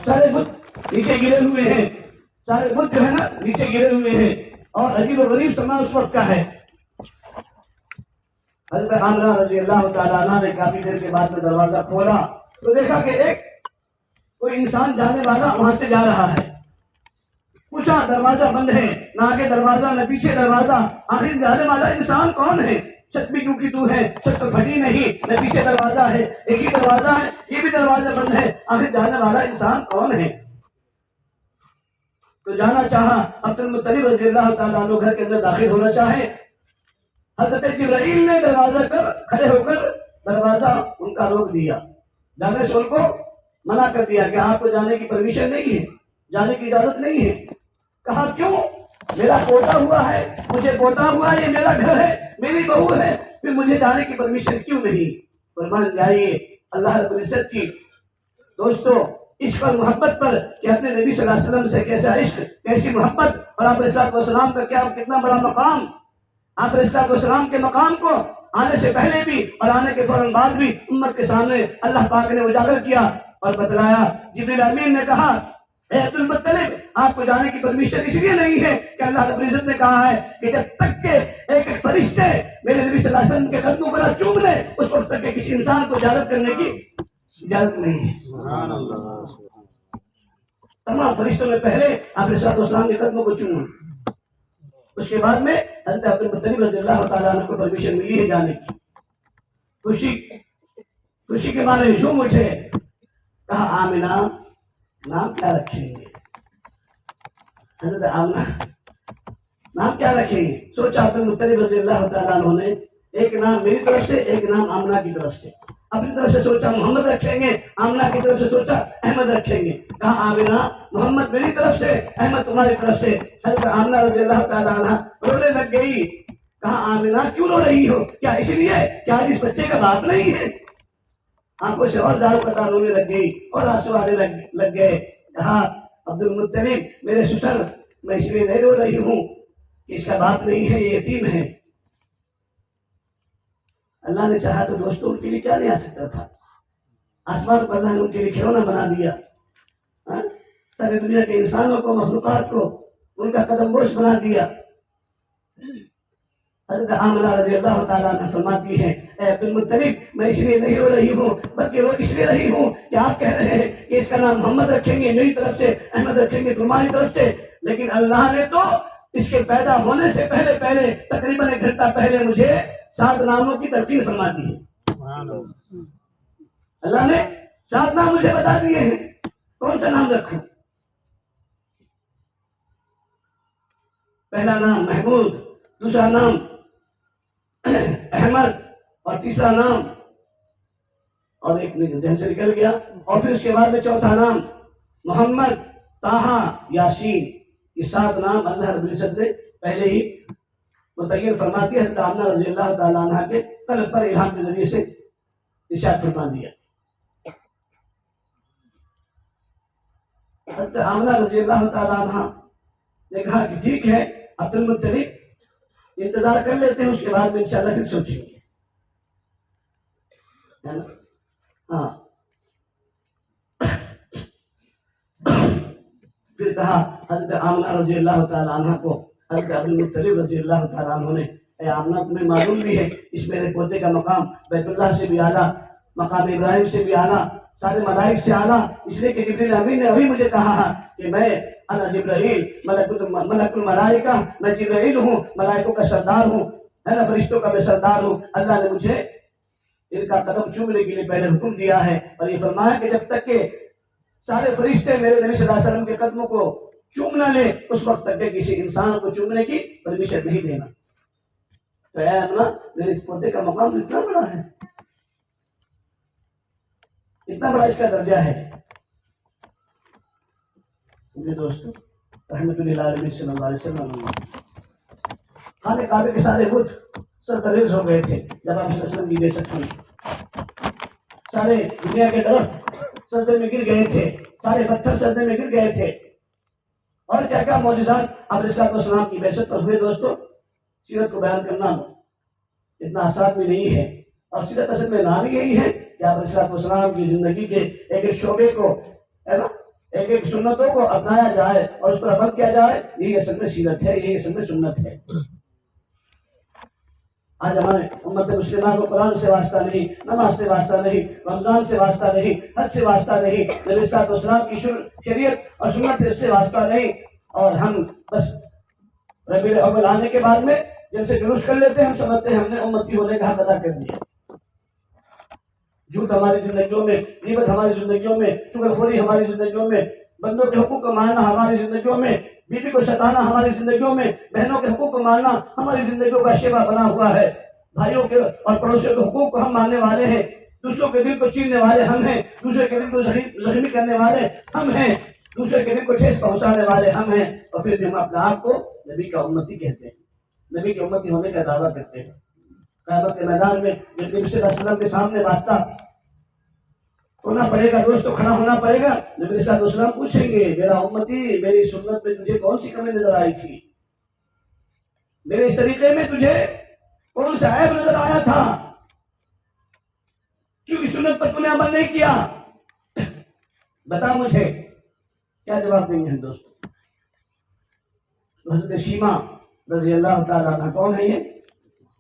Speaker 1: سارے بت نیچے گرے ہوئے ہیں. سارے بت جو ہے نا نیچے گرے ہوئے ہیں اور عجیب و غریب سما اس وقت کا ہے. حضرت آمنہ رضی اللہ تعالیٰ عنہ نے کافی دیر کے بعد میں دروازہ کھولا تو دیکھا کہ ایک کوئی انسان جانے والا وہاں سے جا رہا ہے. پوچھا دروازہ بند ہے. نہ آگے دروازہ نہ پیچھے دروازہ. آخر جانے والا انسان کون ہے؟ چھت بھی کیوں کی تو ہے. چھت تو پھٹی نہیں. نہ پیچھے دروازہ ہے. ایک ہی دروازہ ہے. یہ بھی دروازہ بند ہے. آخر جانے والا انسان کون ہے؟ تو جانا چاہا. عبد المطلب رضی اللہ تعالیٰ عنہ گھر کے اندر داخل ہونا چاہے. حضرت جبرائیل نے دروازہ پر کھڑے ہو کر دروازہ ان کا روک دیا. جانے سے ان کو منع کر دیا کہ آپ کو جانے کی پرمیشن نہیں ہے. جانے کی اجازت نہیں ہے. کہا کیوں؟ میرا پوتا ہوا ہے. مجھے پوتا ہوا ہے. یہ میرا گھر ہے. میری بہو ہے. پھر مجھے جانے کی پرمیشن کیوں نہیں؟ فرمان جائیے اللہ رب العزت کی دوستو عشق اور محبت پر کہ اپنے نبی صلی اللہ علیہ وسلم سے کیسا عشق کیسی محبت اور آپ علیہ السلام کا کتنا بڑا مقام. آپ علیہ السلام کے مقام کو آنے سے پہلے بھی اور آنے کے فوراً بعد بھی امت کے سامنے اللہ پاک نے اجاگر کیا اور بتلایا. جبریل امین نے کہا اے عبد المطلب آپ کو جانے کی پرمیشن اس لیے نہیں ہے کہ اللہ رب العزت نے کہا ہے کہ جب تک کہ ایک فرشتے میرے نبی صلی اللہ علیہ وسلم کے قدموں پر چوم لے اس وقت تک کہ کسی انسان کو اجازت کرنے کی اجازت نہیں ہے. سبحان اللہ. تمام فرشتوں میں پہلے آپ علیہ السلام کے قدموں کو چوما. اس کے بعد میں حضرت عبد المطلب رضی اللہ تعالیٰ عنہ کو پرمیشن ملی ہے جانے کی. خوشی کے مارے جھوم اٹھے. کہا آمنہ نام کیا رکھیں گے؟ حضرت آمنہ نام کیا رکھیں گے؟ سوچا عبد المطلب رضی اللہ تعالیٰ عنہ نے ایک نام میری طرف سے ایک نام آمنہ کی طرف سے. اپنی طرف سے سوچا محمد رکھیں گے. آمنہ کی طرف سے سوچا احمد رکھیں گے. کہا آمنہ محمد میری طرف سے احمد تمہاری طرف سے. حضرت آمنہ رضی اللہ تعالیٰ عنہ رونے لگ گئی. کہا آمنہ کیوں رو رہی ہو؟ کیا اس لیے کہ آج اس بچے کا باپ نہیں ہے؟ آنکھوں سے اور زاروں قطار رونے لگ گئی اور آنسو آنے لگ گئے. کہا عبد المطلب میرے سسر میں اس لیے نہیں رو رہی ہوں کہ اس کا باپ نہیں ہے. یہ یتیم ہے. اللہ نے چاہا تو دوستوں ان کے لیے کیا نہیں آ سکتا تھا. آسمان پر اللہ نے ان کے لیے کھلونا بنا دیا. سارے دنیا کے انسانوں کو مخلوقات کو ان کا قدم بوش بنا دیا. حضرت آمنہ رضی اللہ تعالیٰ عنہ فرماتی ہے اے عبد المطلب میں اس لیے نہیں رو رہی ہوں بلکہ رو اس لیے رہی ہوں کہ آپ کہہ رہے ہیں کہ اس کا نام محمد رکھیں گے میری طرف سے احمد رکھیں گے تمہاری طرف سے. لیکن اللہ نے تو اس کے پیدا ہونے سے پہلے تقریباً 1 گھنٹہ پہلے مجھے 7 ناموں کی تلقین فرما دی ہے. اللہ نے 7 نام مجھے بتا دیے ہیں. کون سا نام رکھوں؟ پہلا نام محمود, دوسرا نام احمد اور تیسرا نام اور ایک ذہن سے نکل گیا. اور پھر اس کے بعد میں چوتھا نام محمد, طٰہٰ, یاسین. یہ 7 نام اللہ رب العزت نے پہلے ہی متعین فرما دیا. حضرت آمنہ رضی اللہ تعالیٰ عنہ کے قلب پر الہام کے ذریعے سے ارشاد فرما دیا. حضرت آمنہ رضی اللہ تعالیٰ عنہ نے کہا کہ ٹھیک ہے عبد المطلب انتظار کر لیتے ہیں, اس کے بعد میں انشاءاللہ پھر سوچیں گے. ہاں پھر کہا حضرت آمنہ رضی اللہ تعالیٰ عنہ کو حضرت عبد المطلب رضی اللہ تعالیٰ عنہ نے اے آمنہ تمہیں معلوم بھی ہے اس میرے پوتے کا مقام بیت اللہ سے بھی اعلیٰ, مقام ابراہیم سے بھی اعلیٰ,
Speaker 2: سارے ملائک سے اعلیٰ، اس لیے کہ جبریل امین نے ابھی مجھے کہا کہ میں انا جبرائیل ملک الملائکہ، میں جبرائیل ہوں، ملائکوں کا سردار ہوں، ہے نا، فرشتوں کا میں سردار ہوں۔ اللہ نے مجھے ان کا قدم چومنے کے لیے پہلے حکم دیا ہے، اور یہ فرمایا کہ جب تک کہ سارے فرشتے میرے نبی صلی اللہ علیہ وسلم کے قدموں کو چوم نہ لے، اس وقت تک کہ کسی انسان کو چومنے کی پرمیشن نہیں دینا۔ تو اے اللہ، میرے اس پودے کا مقام اتنا بڑا ہے، اتنا بڑا اس کا درجہ ہے۔ میرے دوستو، رحمت اللہ علیہ صلی اللہ علیہ وسلم، خانہ کعبے کے سارے بت سرتریز ہو گئے تھے جب آپ صلی اللہ علیہ وسلم کی بیعت ہوئی۔ سارے دنیا کے درخت سجدے میں گر گئے تھے، سارے پتھر سجدے میں گر گئے تھے، اور کیا کیا معجزات آپ علیہ السلام کی بعثت پر ہوئے۔ دوستو، سیرت کو بیان کرنا اتنا آسان بھی نہیں ہے، اور سیرت اصل میں نام ہی یہی ہے کہ آپ علیہ السلام کی زندگی کے ایک ایک شعبے کو، ہے نا، ایک ایک سنتوں کو اپنایا جائے اور اس پر عمل کیا جائے۔ یہی اصل میں سیرت ہے، یہی اصل میں سنت ہے۔ آج ہمارے امت مسلمہ کو قرآن سے واسطہ نہیں، نماز سے واسطہ نہیں، رمضان سے واسطہ نہیں، حج سے واسطہ نہیں، نبی صلی اللہ علیہ وسلم کی شریعت اور سنت سے واسطہ نہیں، اور ہم بس ربیع الاول آنے کے بعد میں جن سے جلوس کر لیتے ہیں، ہم سمجھتے ہیں ہم نے امتی ہونے کا حق ادا کر دیا۔ جھوٹ ہماری زندگیوں میں، غیبت ہماری زندگیوں میں، چغلخوری ہماری زندگیوں میں، بندوں کے حقوق کو ماننا ہماری زندگیوں میں، بیوی کو ستانا ہماری زندگیوں میں، بہنوں کے حقوق کو ماننا ہماری زندگیوں کا شیوا بنا ہوا ہے۔ بھائیوں کے اور پڑوسیوں کے حقوق کو ہم ماننے والے ہیں، دوسروں کے دل کو چیننے والے ہم ہیں، دوسرے کے دل کو زخمی کرنے والے ہم ہیں، دوسرے کے دل کو ٹھیس پہنچانے والے ہم ہیں، اور پھر بھی ہم اپنے آپ کو نبی کا امتی کہتے ہیں، نبی کے امتی ہونے کا دعویٰ کرتے ہیں۔ قیامت کے میدان میں جب نبی صلی اللہ علیہ وسلم کے سامنے واسطہ ہونا پڑے گا، دوستوں کھڑا ہونا پڑے گا، نبی صلی اللہ علیہ وسلم پوچھیں گے، میرا امتی، میری سنت میں تجھے کون سی کمی نظر آئی تھی؟ میرے اس طریقے میں تجھے کون سا عیب نظر آیا تھا؟ کیوں اس سنت پر تو نے عمل نہیں کیا؟ بتا مجھے، کیا جواب دیں گے ہم دوستوں؟ حضرت شیما رضی اللہ تعالیٰ عنہ کون ہے؟ یہ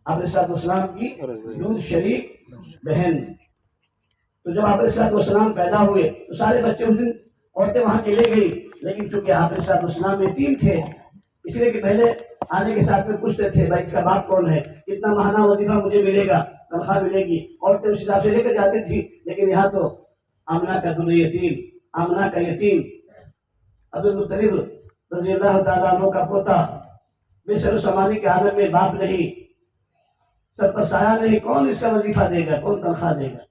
Speaker 2: آپ علیہ السلام کی دودھ شریک بہن۔ تو جب آپ علیہ السلام پیدا ہوئے تو سارے بچے اس دن عورتیں وہاں کے لے گئی، لیکن چونکہ آپ علیہ السلام میں یتیم تھے، اس لیے کہ پہلے آنے کے ساتھ میں پوچھتے تھے بھائی اس کا باپ کون ہے، کتنا ماہانہ وظیفہ مجھے ملے گا، تنخواہ ملے گی، عورتیں اس حساب سے لے کر جاتی تھی۔ لیکن یہاں تو آمنہ کا دل یتیم، آمنہ کا یتیم، عبدالمطلب رضی اللہ تعالیٰ عنہ کا پوتا، بے سر و سامانی کے عالم میں باپ نہیں، سر پر سایہ نہیں، کون اس کا وظیفہ دے گا، کون تنخواہ دے گا؟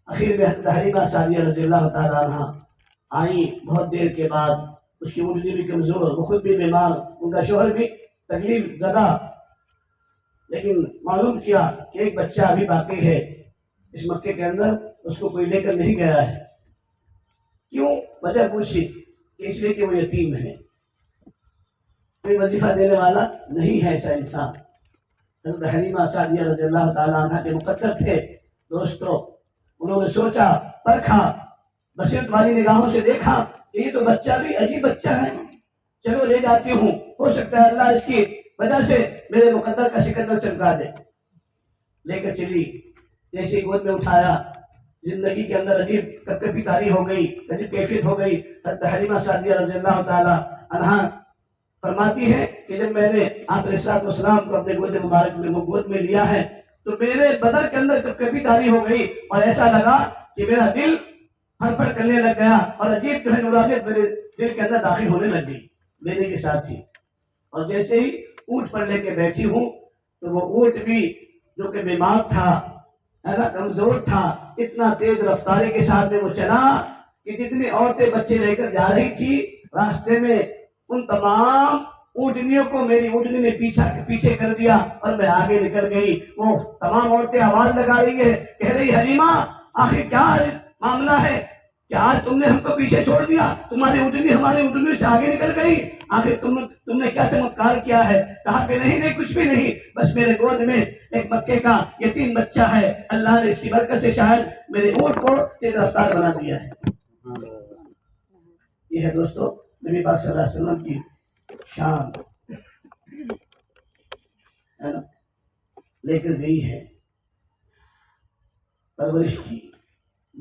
Speaker 2: اخیر میں حضرت حلیمہ سعدیہ رضی اللہ تعالیٰ عنہ آئیں، بہت دیر کے بعد، اس کی اونٹنی بھی کمزور، وہ خود بھی بیمار، ان کا شوہر بھی تکلیف زدہ، لیکن معلوم کیا کہ ایک بچہ ابھی باقی ہے اس مکے کے اندر، اس کو کوئی لے کر نہیں گیا ہے۔ کیوں؟ وجہ پوچھی کہ اس لیے کہ وہ یتیم ہے، کوئی وظیفہ دینے والا نہیں ہے ایسا انسان۔ حضرت حلیمہ سعدیہ رضی اللہ تعالیٰ عنہ کے مقدر تھے دوستو، انہوں نے سوچا، پرکھا، بصیرت والی نگاہوں سے دیکھا کہ یہ تو بچہ بھی عجیب بچہ ہے، چلو لے جاتی ہوں، ہو سکتا ہے اللہ اس کی وجہ سے میرے مقدر کا سکندر چمکا دے۔ لے کر چلی، جیسے ہی گود میں اٹھایا، زندگی کے اندر عجیب کپکپی طاری ہو گئی، عجیب کیفیت ہو گئی۔ حضرت حلیمہ سعدیہ رضی اللہ تعالی عنہا فرماتی ہے کہ جب میں نے آپ علیہ السلام کو اپنے گود مبارک میں گود میں لیا ہے تو میرے بدن کے اندر کپکپی طاری ہو گئی، اور ایسا لگا کہ میرا دل پھڑ پھڑ کرنے لگ گیا، اور عجیب جو ہے نورانیت میرے دل کے اندر داخل ہونے لگ گئی لینے کے ساتھ ہی۔ اور جیسے ہی اونٹ پر لے کے بیٹھی ہوں تو وہ اونٹ بھی جو کہ بیمار تھا، ہے نا، کمزور تھا، اتنا تیز رفتاری کے ساتھ میں وہ چلا کہ جتنی عورتیں بچے لے کر جا رہی تھی راستے میں ان تمام اونٹنیوں کو میری اونٹنی نے پیچھے کر دیا اور میں آگے نکل گئی۔ وہ تمام عورتیں آواز لگا رہی ہے، کہہ رہی حلیمہ آخر کیا معاملہ ہے، کہ آج تم نے ہم کو پیچھے چھوڑ دیا، تمہاری اونٹنی ہماری اونٹنی سے آگے نکل گئی، آخر تم نے کیا چمتکار کیا ہے؟ کہا کہ نہیں کچھ بھی نہیں، بس میرے گود میں ایک مکے کا یتیم بچہ ہے، اللہ نے اس کی برکت سے شاید میرے اونٹ کو تیز رفتار بنا دیا ہے۔ یہ ہے دوستو نبی پاک صلی اللہ علیہ وسلم کی شان، ہے نا، لے کر گئی ہے، پرورش کی،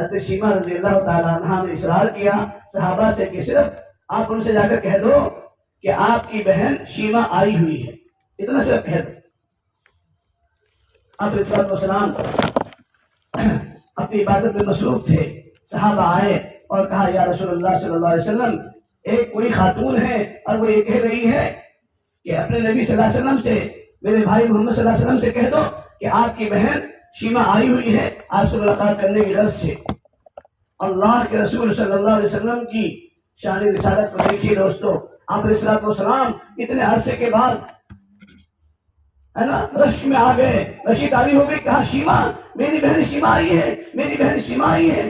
Speaker 2: حضرت شیما رضی اللہ تعالیٰ عنہ نے اصرار کیا صحابہ سے کہ صرف آپ ان سے جا کر کہہ دو کہ آپ کی بہن شیما آئی ہوئی ہے، اتنا صرف کہہ دو۔ آپ علیہ السلام اپنی عبادت میں مصروف تھے، صحابہ آئے اور کہا یا رسول اللہ صلی اللہ علیہ وسلم، ایک کوئی خاتون ہے اور وہ یہ کہہ رہی ہے کہ اپنے نبی صلی اللہ علیہ وسلم سے، میرے بھائی محمد صلی اللہ علیہ وسلم سے کہہ دو کہ آپ کی بہن شیما آئی ہوئی ہے آپ سے ملاقات کرنے کی غرض سے۔ اللہ کے رسول صلی اللہ علیہ وسلم کی شان رسالت کو دیکھیے دوستو، آپ علیہ السلام اتنے عرصے کے بعد ہے نا رشک میں آ گئے، رشی تاری ہو گئی، کہا شیما، میری بہن شیما آئی ہے، میری بہن شیما آئی ہے۔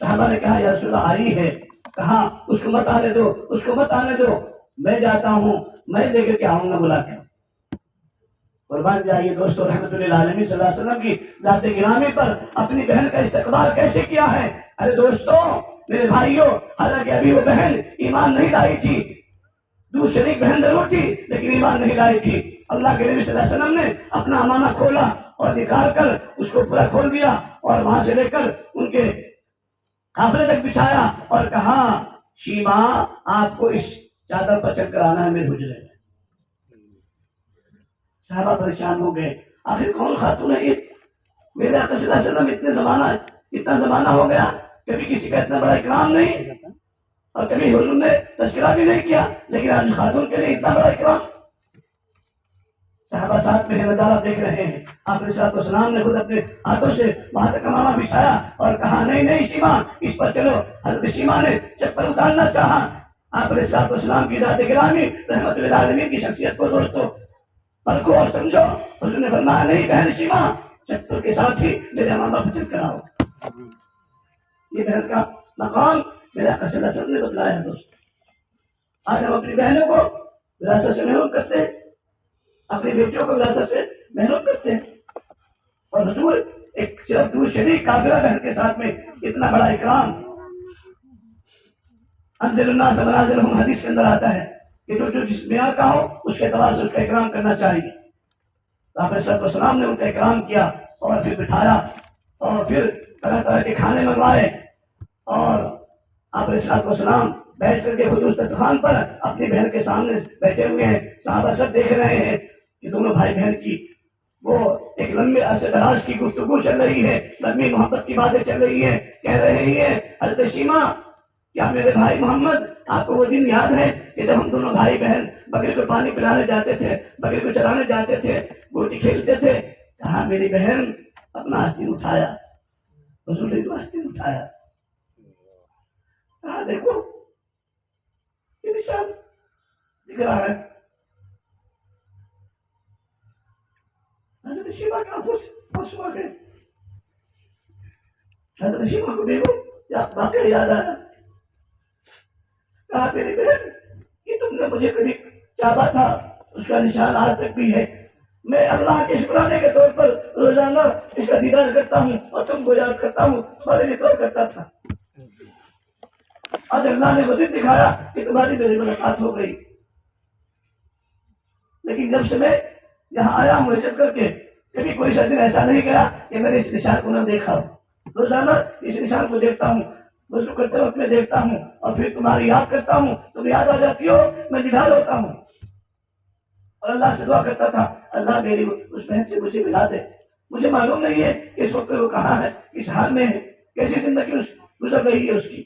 Speaker 2: صحابہ نے کہا یا رسول اللہ آئی ہے، کہا اس کو مت آنے دو، اس کو مت آنے دو، میں جاتا ہوں، میں لے کر کے آؤں گا بلا کے۔ قربان جائیے دوستو، رحمت للعالمین صلی اللہ علیہ وسلم کی ذات گرامی پر اپنی بہن کا استقبال کیسے کیا ہے۔ ارے دوستو، میرے بھائیوں، حالانکہ ابھی وہ بہن ایمان نہیں لائی تھی، دودھ شریک بہن ضرور تھی لیکن ایمان نہیں لائی تھی۔ اللہ کے نبی صلی اللہ علیہ وسلم نے اپنا امانہ کھولا اور نکال کر اس کو پورا کھول دیا اور وہاں سے لے کر ان کے قافلے تک بچھایا اور کہا شیما آپ کو اس چادر پر چل کر آنا ہے میرے حجرے میں۔ صحابہ پریشان ہو گئے، آخر کون خاتون ہے یہ؟ میرے آقا صلی اللہ علیہ وسلم اتنا زمانہ ہو گیا، کبھی کسی کا اتنا بڑا اکرام نہیں اور کبھی حضور نے تذکرہ بھی نہیں کیا، لیکن آج خاتون کے لیے اتنا بڑا اکرام۔ صحابہ ساتھ میں نظارہ دیکھ رہے ہیں، آپ علیہ السلام نے خود اپنے ہاتھوں سے وہاں تک امامہ بچھایا اور کہا نہیں شیما اس پر چلو۔ حضرت شیما نے چپل اتارنا چاہا، آپ علیہ السلام کی ذات گرامی رحمت للعالمین کی شخصیت کو دوستو پرکھو اور سمجھو۔ حضور نے فرمایا نہیں بہن شیما، چپل کے ساتھ ہی میرے امامہ پہ چل کر آؤ۔ یہ بہن کا مقام میرے آقا صلی اللہ علیہ وسلم نے بتلایا ہے دوست۔ آج ہم اپنی بہنوں کو وراثت سے محروم کرتے ہیں، اپنی بیٹیوں کو وراثت سے محروم کرتے ہیں، اور حضور ایک صرف دور شریک کافرہ بہن کے ساتھ میں اتنا بڑا اکرام۔ انزل الناس منازلہم حدیث کے اندر آتا ہے کہ جو جس معیار کا ہو اس کے اعتبار سے اس کا اکرام کرنا چاہیے۔ تو آپ علیہ السلام نے ان کا اکرام کیا اور پھر بٹھایا اور پھر طرح طرح کے کھانے منگوائے، اور آپ علیہ السلام بیٹھ کر کے خود اس دسترخوان پر اپنی بہن کے سامنے بیٹھے ہوئے ہیں، صحابہ سب دیکھ رہے ہیں کہ دونوں بھائی بہن کی وہ ایک لمبے عرصے دراز کی گفتگو چل رہی ہے، لمبی محبت کی باتیں چل رہی ہیں۔ کہہ رہے ہیں حضرت شیما کیا میرے بھائی محمد آپ کو وہ دن یاد ہے کہ جب ہم دونوں بھائی بہن بکری کو پانی پلانے جاتے تھے، بکری کو چرانے جاتے تھے، گوٹی کھیلتے تھے؟ کہا میری بہن اپنا آستین اٹھایا، حضور نے آستین اٹھایا، کہا دیکھو یہ نشان دکھ رہا ہے۔ حضرت شیما کا آنسو آ گئے، حضرت شیما کو دیکھو واقعہ یاد آیا، کہا میری بہن کہ تم نے مجھے کبھی چاہا تھا اس کا نشان آج تک بھی ہے، میں اللہ کے شکرانے کے طور پر روزانہ اس کا دیدار کرتا ہوں اور تم کو یاد کرتا ہوں، تمہارے لیے دعا کرتا تھا۔ آج اللہ نے وہ دن دکھایا کہ تمہاری میری ملاقات ہو گئی، لیکن جب سے میں یہاں آیا ہوں ہجرت کر کے، کبھی کوئی سا دن ایسا نہیں گیا کہ میں نے اس نشان کو نہ دیکھا ہو۔ روزانہ اس نشان کو دیکھتا ہوں، وضو کرتے وقت میں دیکھتا ہوں اور پھر تمہاری یاد کرتا ہوں، تم یاد آ جاتی ہو، میں نڈھال ہوتا ہوں اور اللہ سے دعا کرتا تھا اللہ میری اس بہن سے مجھے ملا دے۔ مجھے معلوم نہیں ہے کہ اس وقت وہ کہاں ہے، کس حال میں ہے، کیسی زندگی گزر رہی ہے اس کی۔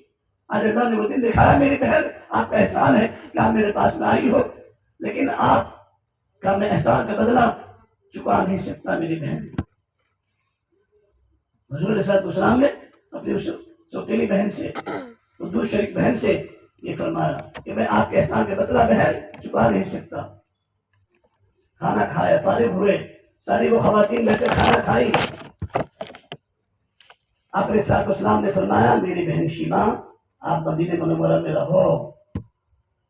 Speaker 2: آج اللہ نے وہ دن دکھایا میری بہن آپ کا احسان ہے کہ آپ میرے پاس میں آئی ہو، لیکن آپ کا میں احسان کا بدلہ چکا نہیں سکتا میری بہن۔ حضور علیہ السلام نے اپنی اس سوتیلی بہن سے، دودھ شریک بہن سے یہ فرمایا کہ میں آپ کے احسان کا بدلہ بہن چکا نہیں سکتا۔ کھانا کھایا، فارغ ہوئے، ساری وہ خواتین میں سے کھانا کھائی۔ آپ علیہ السلام نے فرمایا میری بہن شیما آپ مدینہ منورہ میں رہو،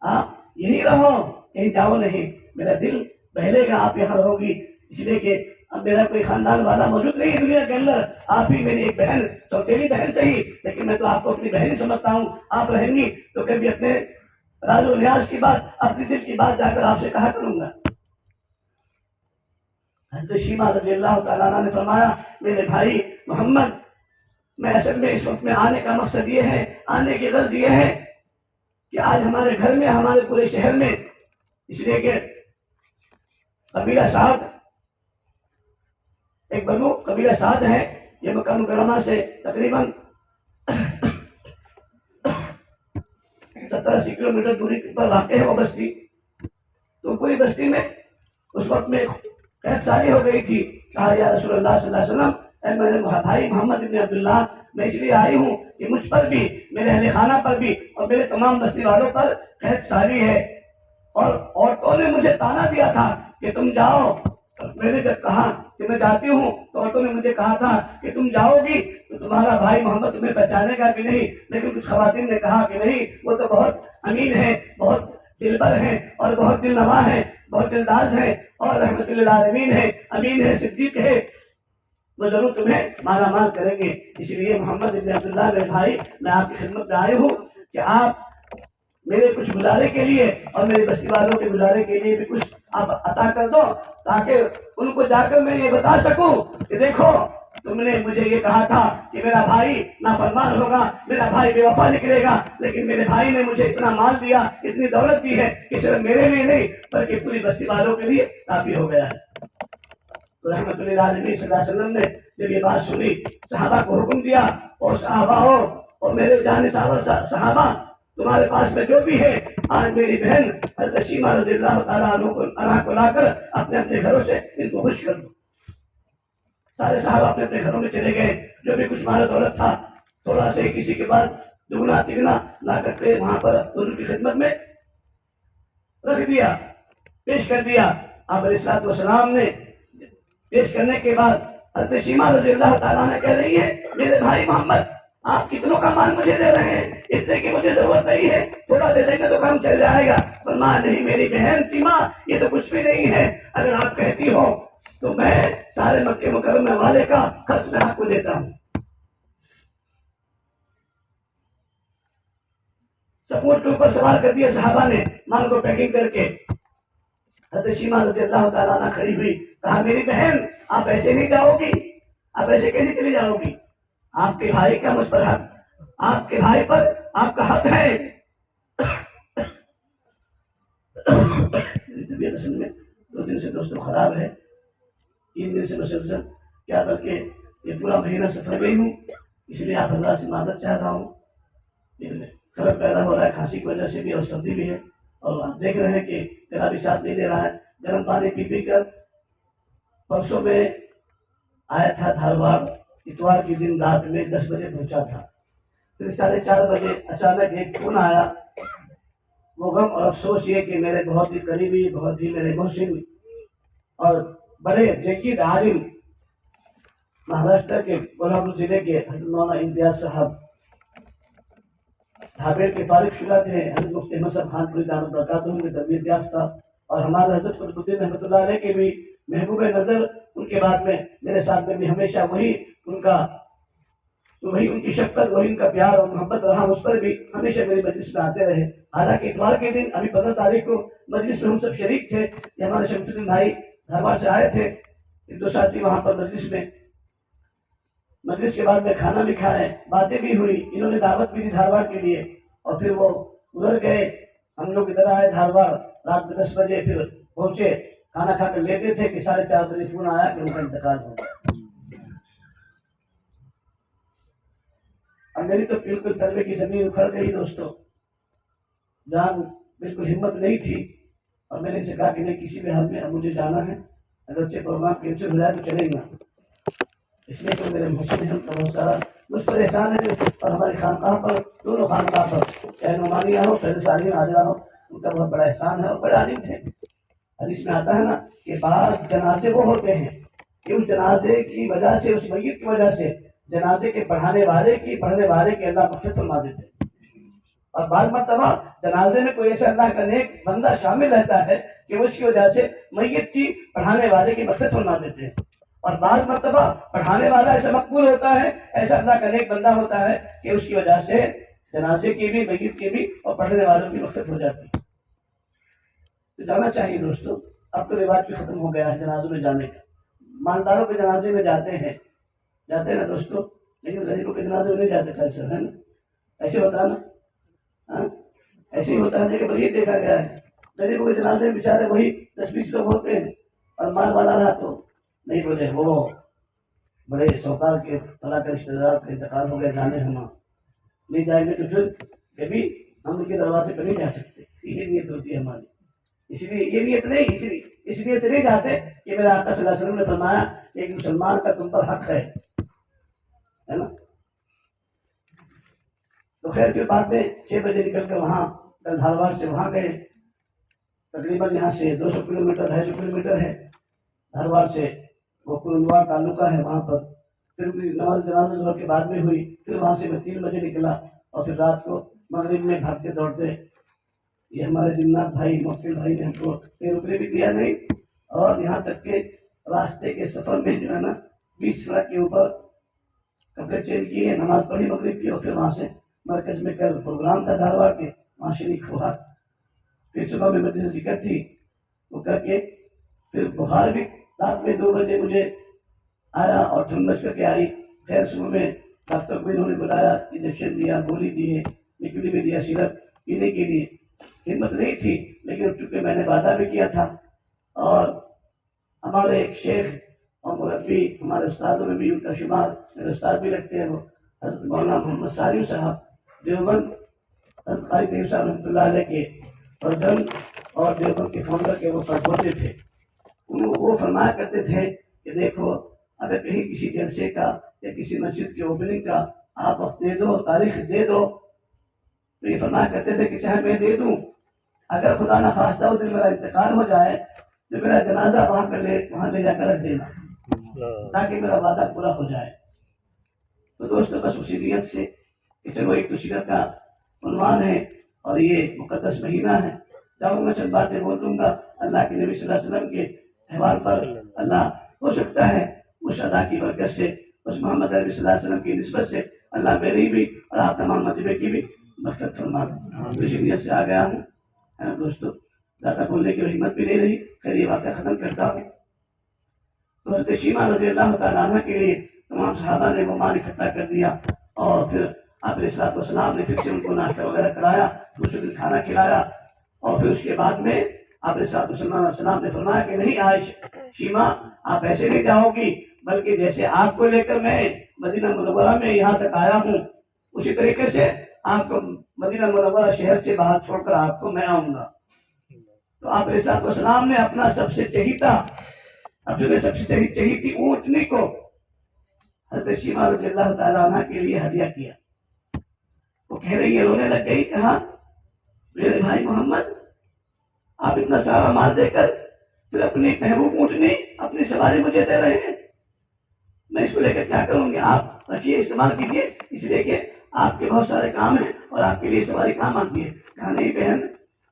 Speaker 2: آپ یہی رہو، کہیں جاؤ نہیں، میرا دل بہلے گا آپ یہاں رہو گی، اس لیے کہ اب میرا کوئی خاندان والا موجود نہیں ہے دنیا کے اندر، آپ ہی میری ایک بہن، سوتیلی بہن صحیح لیکن میں تو آپ کو اپنی بہن ہی سمجھتا ہوں، آپ رہیں گی تو کبھی اپنے راز و نیاز کی بات، اپنی دل کی بات جا کر آپ سے کہا کروں گا۔ حضرت شیما رضی اللہ تعالیٰ عنہ نے فرمایا میرے بھائی محمد میں اصل میں اس وقت میں آنے کا مقصد یہ ہے، آنے کی غرض یہ ہے کہ آج ہمارے گھر میں، ہمارے پورے شہر میں، اس لیے کہ قبیلہ سعد ایک بنو قبیلہ سعد ہے، یہ مکہ مکرمہ سے تقریباً 70-80 کلومیٹر دوری پر واقع ہے وہ بستی۔ تو پوری بستی میں اس وقت میں قحط ساری ہو گئی تھی۔ کہا یا رسول اللہ صلی اللہ علیہ وسلم، اے میرے بھائی محمد ابن عبداللہ، میں اس لیے آئی ہوں کہ مجھ پر بھی، میرے اہل خانہ پر بھی اور میرے تمام بستی والوں پر قحط ساری ہے، اور عورتوں نے مجھے تانا دیا تھا کہ تم جاؤ۔ میں نے جب کہا کہ میں جاتی ہوں تو عورتوں نے مجھے کہا تھا کہ تم جاؤ گی تو تمہارا بھائی محمد تمہیں پہچانے گا کہ نہیں، لیکن کچھ خواتین نے کہا کہ نہیں، وہ تو بہت امین ہے، بہت دلبر ہیں اور بہت دل نواز ہیں، بہت دلداز ہیں اور رحمت للعالمین ہے، امین ہے، صدیق ہے، وہ ضرور تمہیں مالا مال کریں گے۔ اس لیے محمد ابن عبداللہ میرے بھائی، میں آپ کی خدمت میں آئے ہوں کہ آپ میرے کچھ گزارے کے لیے اور میرے بستی والوں کے گزارے کے لیے بھی کچھ آپ عطا کر دو، تاکہ ان کو جا کر میں یہ بتا سکوں کہ دیکھو تم نے مجھے یہ کہا تھا کہ میرا بھائی نافرمان ہوگا، میرا بھائی بے وفا نکلے گا، لیکن میرے بھائی نے مجھے اتنا مال دیا، اتنی دولت دی ہے کہ صرف میرے لیے نہیں بلکہ پوری بستی والوں کے لیے کافی ہو گیا ہے۔ تو رحمت اللہ علیہ صلی اللہ علیہ وسلم نے جب یہ بات سنی، صحابہ کو حکم دیا، اور صحابہ ہو اور میرے جانشاور صحابہ، تمہارے پاس میں جو بھی ہے، آج میری بہن حضرت شیمہ رضی اللہ تعالیٰ عنہ کو لا کر اپنے اپنے گھروں سے ان کو خوش کر دو۔ سارے صحابہ اپنے اپنے گھروں میں چلے گئے، جو بھی کچھ مال دولت تھا تھوڑا سے کسی کے بعد دگنا تگنا لا کر کے وہاں پر ان کی خدمت میں رکھ دیا، پیش کر دیا۔ آپ علیہ الصلوۃ والسلام نے پیش کرنے کے بعد حضرت شیمہ رضی اللہ تعالیٰ نے کہہ رہی ہے، میرے بھائی محمد، آپ کتنوں کا مال مجھے دے رہے ہیں؟ اس سے کہ مجھے ضرورت نہیں ہے، تھوڑا دے دیں گے تو کام چل جائے گا۔ فرمایا نہیں میری بہن شیمہ، یہ تو کچھ بھی نہیں ہے، اگر آپ کہتی ہو تو میں سارے مکے مکرمہ والے کا خرچ میں آپ کو دیتا ہوں۔ سپورٹ کے اوپر سوار کر دیا صحابہ نے، مال کو پیکنگ کر کے۔ حضرت شیمہ رضی اللہ تعالیٰ عنہ کھڑی ہوئی، کہا میری بہن، آپ ایسے نہیں جاؤ گی، آپ ایسے کیسے چلی جاؤ گی؟ آپ کے بھائی کا مجھ پر حق، آپ کے بھائی پر آپ کا حق ہے۔ میری طبیعت اصل میں 2 دن سے دوستوں خراب ہے، 3 دن سے مسلسل، کیا بلکہ یہ پورا مہینہ سفر گئی ہوں، اس لیے آپ اللہ سے معذرت چاہ رہا ہوں۔ فرق پیدا ہو رہا ہے کھانسی کی وجہ سے بھی اور سردی بھی ہے، اور آپ دیکھ رہے ہیں کہ میرا بھی ساتھ نہیں دے رہا ہے۔ گرم پانی پی پی کر پرسوں میں آیا تھا دھارواڑ، اتوار کی دن رات میں 10 بجے پہنچا تھا، پھر 4:30 بجے اچانک ایک فون آیا۔ وہ غم اور افسوس یہ کہ میرے بہت ہی قریبی، بہت ہی میرے محسن اور بڑے جگید عالم مہاراشٹر کے کولہاپور ضلع کے حضرت مولانا امتیاز صاحب ڈھابے کے فارغ شدہ تھے، حضرت مفتی احمد صاحب خان پوری دامت برکاتہم کے تربیت یافتہ، اور ہمارے حضرت قطب الدین رحمۃ اللہ علیہ کے بھی محبوب نظر، ان کے بعد میں میرے ساتھ میں بھی ہمیشہ وہی ان کی شفقت، وہی ان کا پیار اور محبت رہا، اس پر بھی ہمیشہ میری مجلس میں آتے رہے۔ حالانکہ اتوار کے دن ابھی 15 تاریخ کو مجلس میں ہم سب شریک تھے، یہ ہمارے شمس الدین بھائی دھارواڑ سے آئے تھے، 2 ساتھی وہاں پر مجلس کے بعد میں کھانا بھی کھائے، باتیں بھی ہوئی، انہوں نے دعوت بھی دی دھارواڑ کے لیے، اور پھر وہ ادھر گئے، ہم لوگ ادھر آئے دھارواڑ، رات میں 10 بجے پھر پہنچے، کھانا کھا کر لیٹے تھے کہ 4:30 بجے فون آیا کہ ان کا انتقال ہو گیا۔ اب میری تو بالکل تلوے کی زمین اکھڑ گئی دوستوں، جان بالکل ہمت نہیں تھی، اور میں نے ان سے کہا کہ نہیں، کسی بھی حال میں اب مجھے جانا ہے، اگرچہ پروگرام کینسل ہو جائے تو چلیں گا، اس لیے تو میرے محسن ہم کا بہت سارا مجھ پر احسان ہے، اور ہماری خانقاہ پر، دونوں خانقاہ پر، چاہے نعمانیہ ہو، فیض سالین عاجلہ ہو، ان کا بہت بڑا احسان ہے، اور بڑے عالم تھے۔ حدیث میں آتا ہے نا کہ بعض جنازے وہ ہوتے ہیں کہ اس جنازے کی وجہ سے، اس میت کی وجہ سے جنازے کے پڑھنے والے کی اللہ مغفرت فرما دیتے ہیں، اور بعض مرتبہ جنازے میں کوئی ایسا اللہ کا نیک بندہ شامل رہتا ہے کہ اس کی وجہ سے میت کی پڑھانے والے کی مغفرت فرما دیتے ہیں، اور بعض مرتبہ پڑھانے والا ایسا مقبول ہوتا ہے، ایسا اللہ کا نیک بندہ ہوتا ہے کہ اس کی وجہ سے جنازے کی بھی، میت کی بھی اور پڑھنے والوں کی مغفرت ہو جاتی ہے۔ تو جانا چاہیے دوستوں، اب تو رواج بھی ختم ہو گیا ہے جنازوں میں جانے کا، مالداروں کے جنازے میں جاتے ہیں نا دوستوں، لیکن غریبوں کے جنازے میں نہیں جاتے خیر سر، ہے نا؟ ایسے ہوتا ہے نا؟ ہاں ایسے ہی ہوتا ہے، لیکن یہ دیکھا گیا ہے غریبوں کے جنازے میں بیچارے وہی 10-20 لوگ ہوتے ہیں، اور مال والا رہا تو نہیں بولے وہ بڑے سوکار کے فلاں کا رشتے دار کا انتقال ہو گیا، جانے ہم نہیں جائیں گے تو پھر کبھی ہم ان کے دروازے پہ نہیں جا سکتے، یہ نیت ہوتی ہے ہماری. اسی لیے یہ نیت نہیں، اس لیے سے نہیں جاتے کہ میرا آقا صلی اللہ علیہ وسلم نے فرمایا ایک مسلمان کا تم پر حق ہے نا. تو خیر کے بعد میں 6 بجے نکل کر وہاں کل دھارواڑ سے وہاں گئے، تقریباً یہاں سے 200 کلومیٹر 250 کلومیٹر ہے دھارواڑ سے، وہ کلوا تعلقہ ہے وہاں پر. پھر نماز جنازہ ظہر کے بعد میں ہوئی، پھر وہاں سے میں 3 بجے نکلا، اور پھر رات کو مغرب میں بھاگتے دوڑتے. یہ ہمارے جنات بھائی موکل بھائی نے ہم کو رکنے بھی دیا نہیں، اور یہاں تک کہ راستے کے سفر میں جو ہے نا 20 سڑک کے اوپر کپڑے چینج کیے، نماز پڑھی مغرب کی، اور پھر وہاں سے مرکز میں کل پروگرام تھا دھارواڑ کے، وہاں شریک ہوا. پھر صبح میں مجلس ذکر تھی وہ کر کے پھر بخار بھی رات میں 2 بجے مجھے آیا اور ٹھنڈ مچ کر کے آئی. خیر صبح میں ڈاکٹر کو انہوں نے بلایا، انجیکشن دیا، گولی دیے، لکوڈ بھی دیا سیرپ پینے کے لیے. ہمت نہیں تھی، لیکن چونکہ میں نے وعدہ بھی کیا تھا، اور ہمارے ایک شیخ اور مربی ہمارے استادوں میں بھی ان کا شمار، میرے استاد بھی لگتے ہیں، وہ حضرت مولانا محمد سالم صاحب دیوبند، حضرت قاری طیب صاحب رحمۃ اللہ علیہ کے پرزن اور دیوبند کے فاؤنڈر کے وہ پڑھوتے تھے. وہ فرمایا کرتے تھے کہ دیکھو اگر کہیں کسی جلسے کا یا کسی مسجد کی اوپننگ کا آپ وقت دے دو، تاریخ دے دو، تو یہ فرمایا کرتے تھے کہ چاہے میں دے دوں، اگر خدا نہ خواستہ اس دن میرا انتقال ہو جائے تو میرا جنازہ وہاں لے جا کر رکھ دینا تاکہ میرا وعدہ پورا ہو جائے. تو دوستوں بس اسی نیت سے کہ چلو ایک دوسرے کا عنوان ہے اور یہ مقدس مہینہ ہے، جاؤں میں چند باتیں بول دوں گا اللہ کے نبی صلی اللہ علیہ وسلم کے احوال پر. اللہ ہو سکتا ہے اس ادا کی برکت سے، اس محمد عربی صلی اللہ علیہ وسلم کی نسبت سے اللہ میری بھی اور آپ تمام مجمع کی بھی مغفرت فرما دے. اسی نیت سے آ گیا ہوں دوستو، زیادہ بولنے کی ہمت بھی نہیں رہی. خیر یہ واقعہ ختم کرتا ہوں. تو حضرت شیما رضی اللہ تعالیٰ عنہ کے لیے تمام صحابہ نے وہ مال اکٹھا کر دیا، اور پھر آپ علیہ الصلوۃ والسلام نے پھر سے ان کو ناشتہ وغیرہ کرایا، دوسرے دن کھانا کھلایا، اور پھر اس کے بعد میں آپ علیہ الصلوۃ والسلام نے فرمایا کہ نہیں آج شیما آپ ایسے نہیں جاؤ گی، بلکہ جیسے آپ کو لے کر میں مدینہ منورہ میں یہاں تک آیا ہوں اسی طریقے سے آپ کو مدینہ منورہ شہر سے باہر چھوڑ کر آپ کو میں آؤں گا. تو آپ علیہ الصلوۃ والسلام نے اپنا سب سے چہیتا، اپنے سب سے چہیتی اونٹنی کو حضرت شیما رضی اللہ تعالیٰ عنہ کے لیے ہدیہ کیا. وہ کہہ رہی ہے، رونے لگ گئی، کہا میرے بھائی محمد آپ اتنا سارا مال دے کر پھر اپنی محبوب اونٹنی اپنی سواری مجھے دے رہے ہیں، میں اس کو لے کر کیا کروں گی؟ آپ رکھیے، استعمال کیجیے، اس لیے کہ آپ کے بہت سارے کام ہیں اور آپ کے لیے سواری کام آتی ہے. کہا نہیں بہن،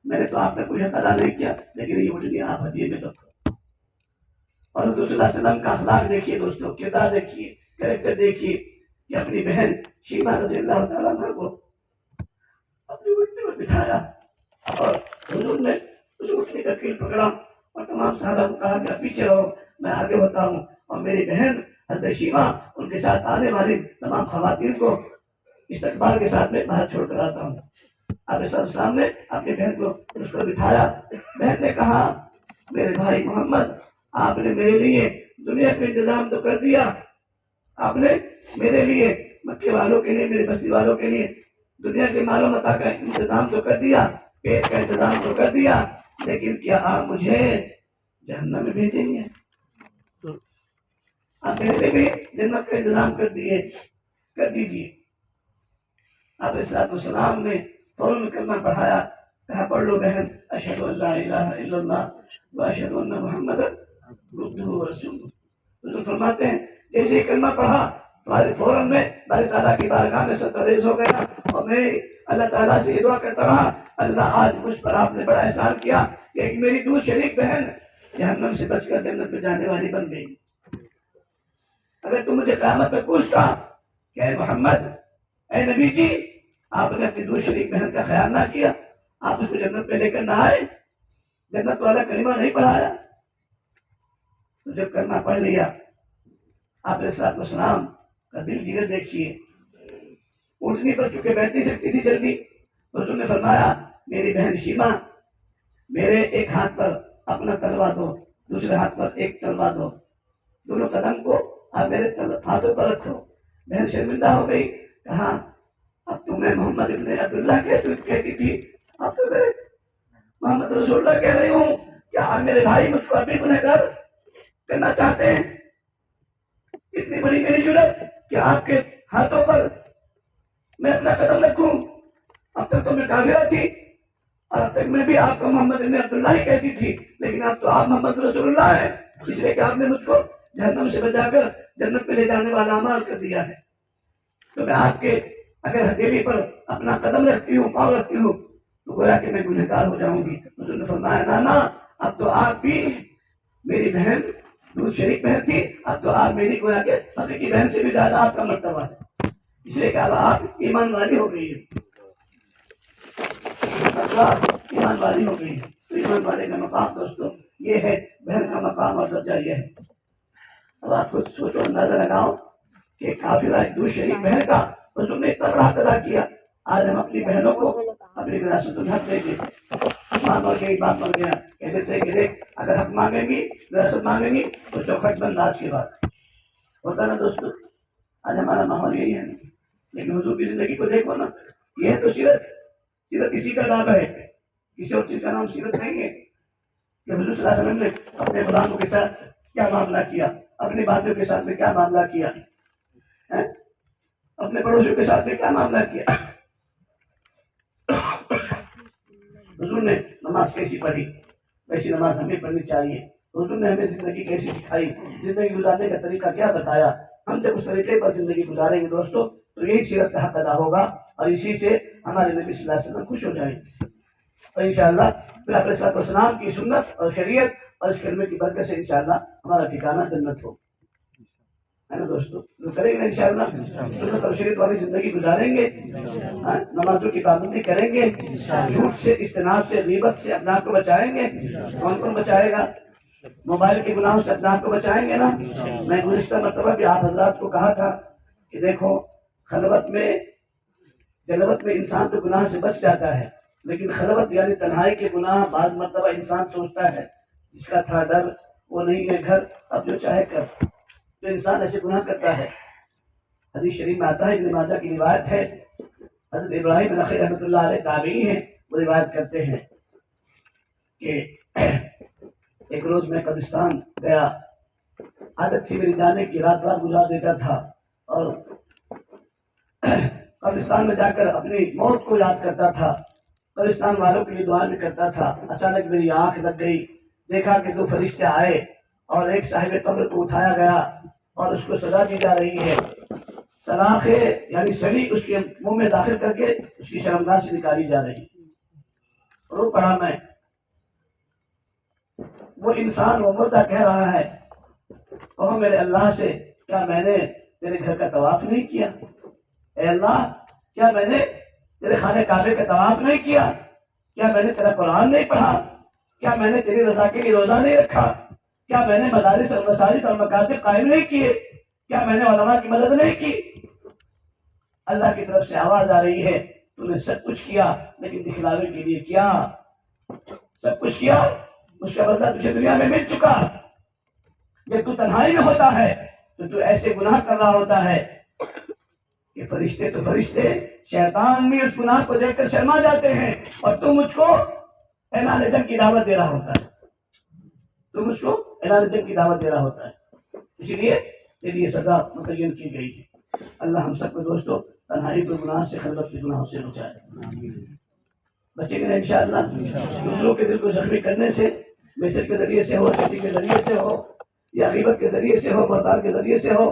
Speaker 2: میں نے تو آپ کا کوئی حق ادا نہیں کیا، لیکن یہ اونٹنی آپ ہدیے میں رکھو. اور حضور صلی اللہ علیہ وسلم کا اخلاق دیکھیے دوستوں، کردار دیکھیے، کریکٹر دیکھیے کہ اپنی بہن شیما رضی اللہ تعالیٰ عنہ کو اپنی اونٹنی میں بٹھایا، اور حضور نے اس اونٹنی کا کیل پکڑا اور تمام صحابہ کو کہا کہ پیچھے رہو، میں آگے ہوتا ہوں، اور میری بہن حضرت شیما ان کے ساتھ آنے والی تمام خواتین کو استقبال کے ساتھ میں باہر چھوڑ کر آتا ہوں. آپ علیہ السلام نے اپنی بہن کو اس کو بٹھایا. بہن نے کہا میرے بھائی محمد آپ نے میرے لیے دنیا کا انتظام تو کر دیا، آپ نے میرے لیے مکے والوں کے لیے، میرے بستی والوں کے لیے دنیا کے مال و متاع کا انتظام تو کر دیا، پیٹ کا انتظام تو کر دیا، لیکن کیا آپ مجھے جہنم میں بھیجیں گے؟ آپ پہلے بھی جنت کا انتظام کر دیجیے. آپ علیہ السلام نے فوراً کلمہ پڑھایا، کہا پڑھ لو بہن، اشہد ان لا الہ الا اللہ واشہد ان محمد عبدہ ورسولہ. حضور فرماتے ہیں جیسے ہی کلمہ پڑھا فوراً میں باری تعالیٰ کی بارگاہ میں ستریز ہو گیا، اور میں اللہ تعالیٰ سے یہ دعا کرتا رہا، اللہ آج مجھ پر آپ نے بڑا احسان کیا کہ ایک میری دور شریک بہن جہنم سے بچ کر جنت میں جانے والی بن گئی. اگر تم مجھے قیامت میں پوچھتا کہ اے محمد، اے نبی جی، آپ نے اپنی دور شریک بہن کا خیال نہ کیا، آپ اس کو جنت میں لے کر نہ آئے، جنت والا کلمہ نہیں پڑھایا. تو جب کلمہ پڑھ لیا آپ علیہ السلام کا دل جگر دیکھیے، اونٹنی پر چکے بیٹھ نہیں سکتی تھی جلدی، حضور نے فرمایا میری بہن شیما میرے ایک ہاتھ پر اپنا تلوا دو، دوسرے ہاتھ پر ایک تلوا دو، دونوں قدم کو آپ میرے ہاتھوں پر رکھو۔ بہن شرمندہ ہو گئی، کہا اب تو میں محمد ابن عبداللہ کہتی تھی، اب تو میں محمد رسول اللہ کہہ رہی ہوں، کیا آپ میرے بھائی مجھ کو ابھی گنہگار کرنا چاہتے ہیں؟ اتنی بڑی میری جرات کہ آپ کے ہاتھوں پر میں اپنا قدم رکھوں؟ اب تک تو میں کافرہ تھی، اور اب تک میں بھی آپ کو محمد ابن عبداللہ ہی کہتی تھی، لیکن اب تو آپ محمد رسول اللہ ہیں، اس لیے کہ آپ نے مجھ کو جہنم سے بچا کر جنت میں لے جانے والا اعمال کر دیا ہے۔ تو میں آپ کے اگر ہتھیلی پر اپنا قدم رکھتی ہوں، پاؤں رکھتی ہوں، تو گویا کہ میں گنہگار ہو جاؤں گی۔ حضور نے فرمایا نانا اب تو آپ بھی میری بہن دودھ شریک بہن تھی، اب تو آپ میری گویا کہ حقیقی بہن سے بھی زیادہ آپ کا مرتبہ ہے، اس لیے کہ اب آپ ایمان والی ہو گئی ہے، ایمان والی ہو گئی ہے۔ تو ایمان والے کا مقام دوستو یہ ہے، بہن کا مقام اور درجہ یہ ہے۔ اب آپ خود سوچو، اندازہ لگاؤ کہ کافرہ ایک دودھ شریک بہن کا حضور نے اتنا بڑا حق ادا کیا۔ آج ہم اپنی بہنوں کو اپنی وراثت الحق دے کے، ماں مر گئی باپ مر گیا، کہتے تھے کہ دیکھ اگر حق مانگیں گی وراثت مانگیں گی تو چوکھٹ بند آج کے بعد ہوتا نا دوستو۔ آج ہمارا ماحول یہی ہے، لیکن حضور کی زندگی کو دیکھو نا، یہ ہے تو سیرت، سیرت اسی کا نام ہے، کسی اور چیز کا نام سیرت نہیں ہے۔ کہ حضور صلی اللہ علیہ وسلم نے اپنے غلاموں کے ساتھ کیا معاملہ کیا، اپنی باتوں کے ساتھ میں کیا معاملہ کیا، اپنے پڑوسیوں کے ساتھ میں کیا معاملہ کیا، حضور نے نماز کیسی پڑھی، ویسی نماز ہمیں پڑھنی چاہیے۔ حضور نے ہمیں زندگی کیسی سکھائی، زندگی گزارنے کا طریقہ کیا بتایا، ہم جب اس طریقے پر زندگی گزاریں گے دوستو تو یہی سیرت کا حق ادا ہوگا، اور اسی سے ہمارے نبی صلی اللہ علیہ وسلم خوش ہو جائیں گے، اور انشاءاللہ پھر علیہ الصلوۃ والسلام کی سنت اور شریعت اور اس کلمے کی برکت سے انشاءاللہ ہمارا ٹھکانہ جنت ہو، ہے نا دوستو؟ تو کریں گے انشاءاللہ، سنت اور شریعت والی زندگی گزاریں گے، نمازوں کی پابندی کریں گے، جھوٹ سے، اجتناب سے، غیبت سے اپنے آپ کو بچائیں گے۔ کون بچائے گا؟ موبائل کے گناہوں سے اپنے آپ کو بچائیں گے نا۔ میں گزشتہ مرتبہ بھی آپ حضرات کو کہا تھا کہ دیکھو خلوت میں جلوت میں انسان تو گناہ سے بچ جاتا ہے، لیکن خلوت یعنی تنہائی کے گناہ بعض مرتبہ انسان سوچتا ہے جس کا تھا ڈر وہ نہیں ہے گھر، اب جو چاہے کر، تو انسان ایسے گناہ کرتا ہے۔ حدیث شریف میں آتا ہے، ابن ماجہ کی روایت ہے، حضرت ابراہیم نخعی رحمۃ اللہ علیہ تابعی ہیں، وہ روایت کرتے ہیں کہ ایک روز میں قبرستان گیا، عادت تھی میری جانے کی، رات رات گزار دیتا تھا، اور قبرستان میں جا کر اپنی موت کو یاد کرتا تھا، قبرستان والوں کے لیے دعا بھی کرتا تھا۔ اچانک میری آنکھ لگ گئی، دیکھا کہ دو فرشتے آئے اور ایک صاحب قبر کو اٹھایا گیا اور اس کو سزا دی جا رہی ہے، سلاخ یعنی سلی اس کے منہ میں داخل کر کے اس کی شرمگاہ سے نکالی جا رہی ہے۔ رو پڑا میں، وہ انسان وہ مردہ کہہ رہا ہے کہو میرے اللہ سے کیا میں نے تیرے گھر کا طواف نہیں کیا؟ اے اللہ کیا میں نے تیرے خانے کعبے کا طواف نہیں کیا؟ کیا میں نے تیرا قرآن نہیں پڑھا؟ کیا میں نے تیری رضا کے لیے روزہ نہیں رکھا؟ کیا میں نے مدارس اور مساجد اور مکاتب قائم نہیں کیے؟ کیا میں نے علماء کی مدد نہیں کی؟ اللہ کی طرف سے آواز آ رہی ہے تو نے سب کچھ کیا، لیکن دکھلاوے کے لیے کیا؟ سب کچھ کیا، اس کا بدلہ تجھے دنیا میں مل چکا۔ جب تو تنہائی میں ہوتا ہے تو تو ایسے گناہ کر رہا ہوتا ہے کہ فرشتے تو فرشتے، شیطان بھی اس گناہ کو دیکھ کر شرما جاتے ہیں، اور تو مجھ کو اعلان جنگ کی دعوت دے رہا ہوتا ہے، تو مجھ کو اعلان جنگ کی دعوت دے رہا ہوتا ہے، اس لیے تیری یہ سزا متعین کی گئی ہے۔ اللہ ہم سب کو دوستو تنہائی کے گناہ سے، خلوت کے گناہوں سے بچائے، بچیں گے انشاءاللہ۔ دوسروں کے دل کو زخمی کرنے سے، میسج کے ذریعے سے ہو، چٹھی کے ذریعے سے ہو، یا غیبت کے ذریعے سے ہو، بہتان کے ذریعے سے ہو،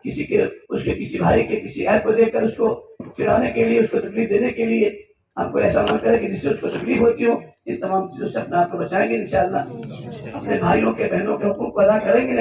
Speaker 2: کسی کے اس کے کسی بھائی کے کسی ایپ کو دیکھ کر اس کو چڑھانے کے لیے، اس کو تکلیف دینے کے لیے، آپ کو ایسا نہ کرے کہ جس سے اس کو تکلیف ہوتی ہو۔ ان تمام چیزوں سے اپنے آپ کو بچائیں گے انشاءاللہ، اپنے بھائیوں کے بہنوں کے حقوق کو ادا کریں گے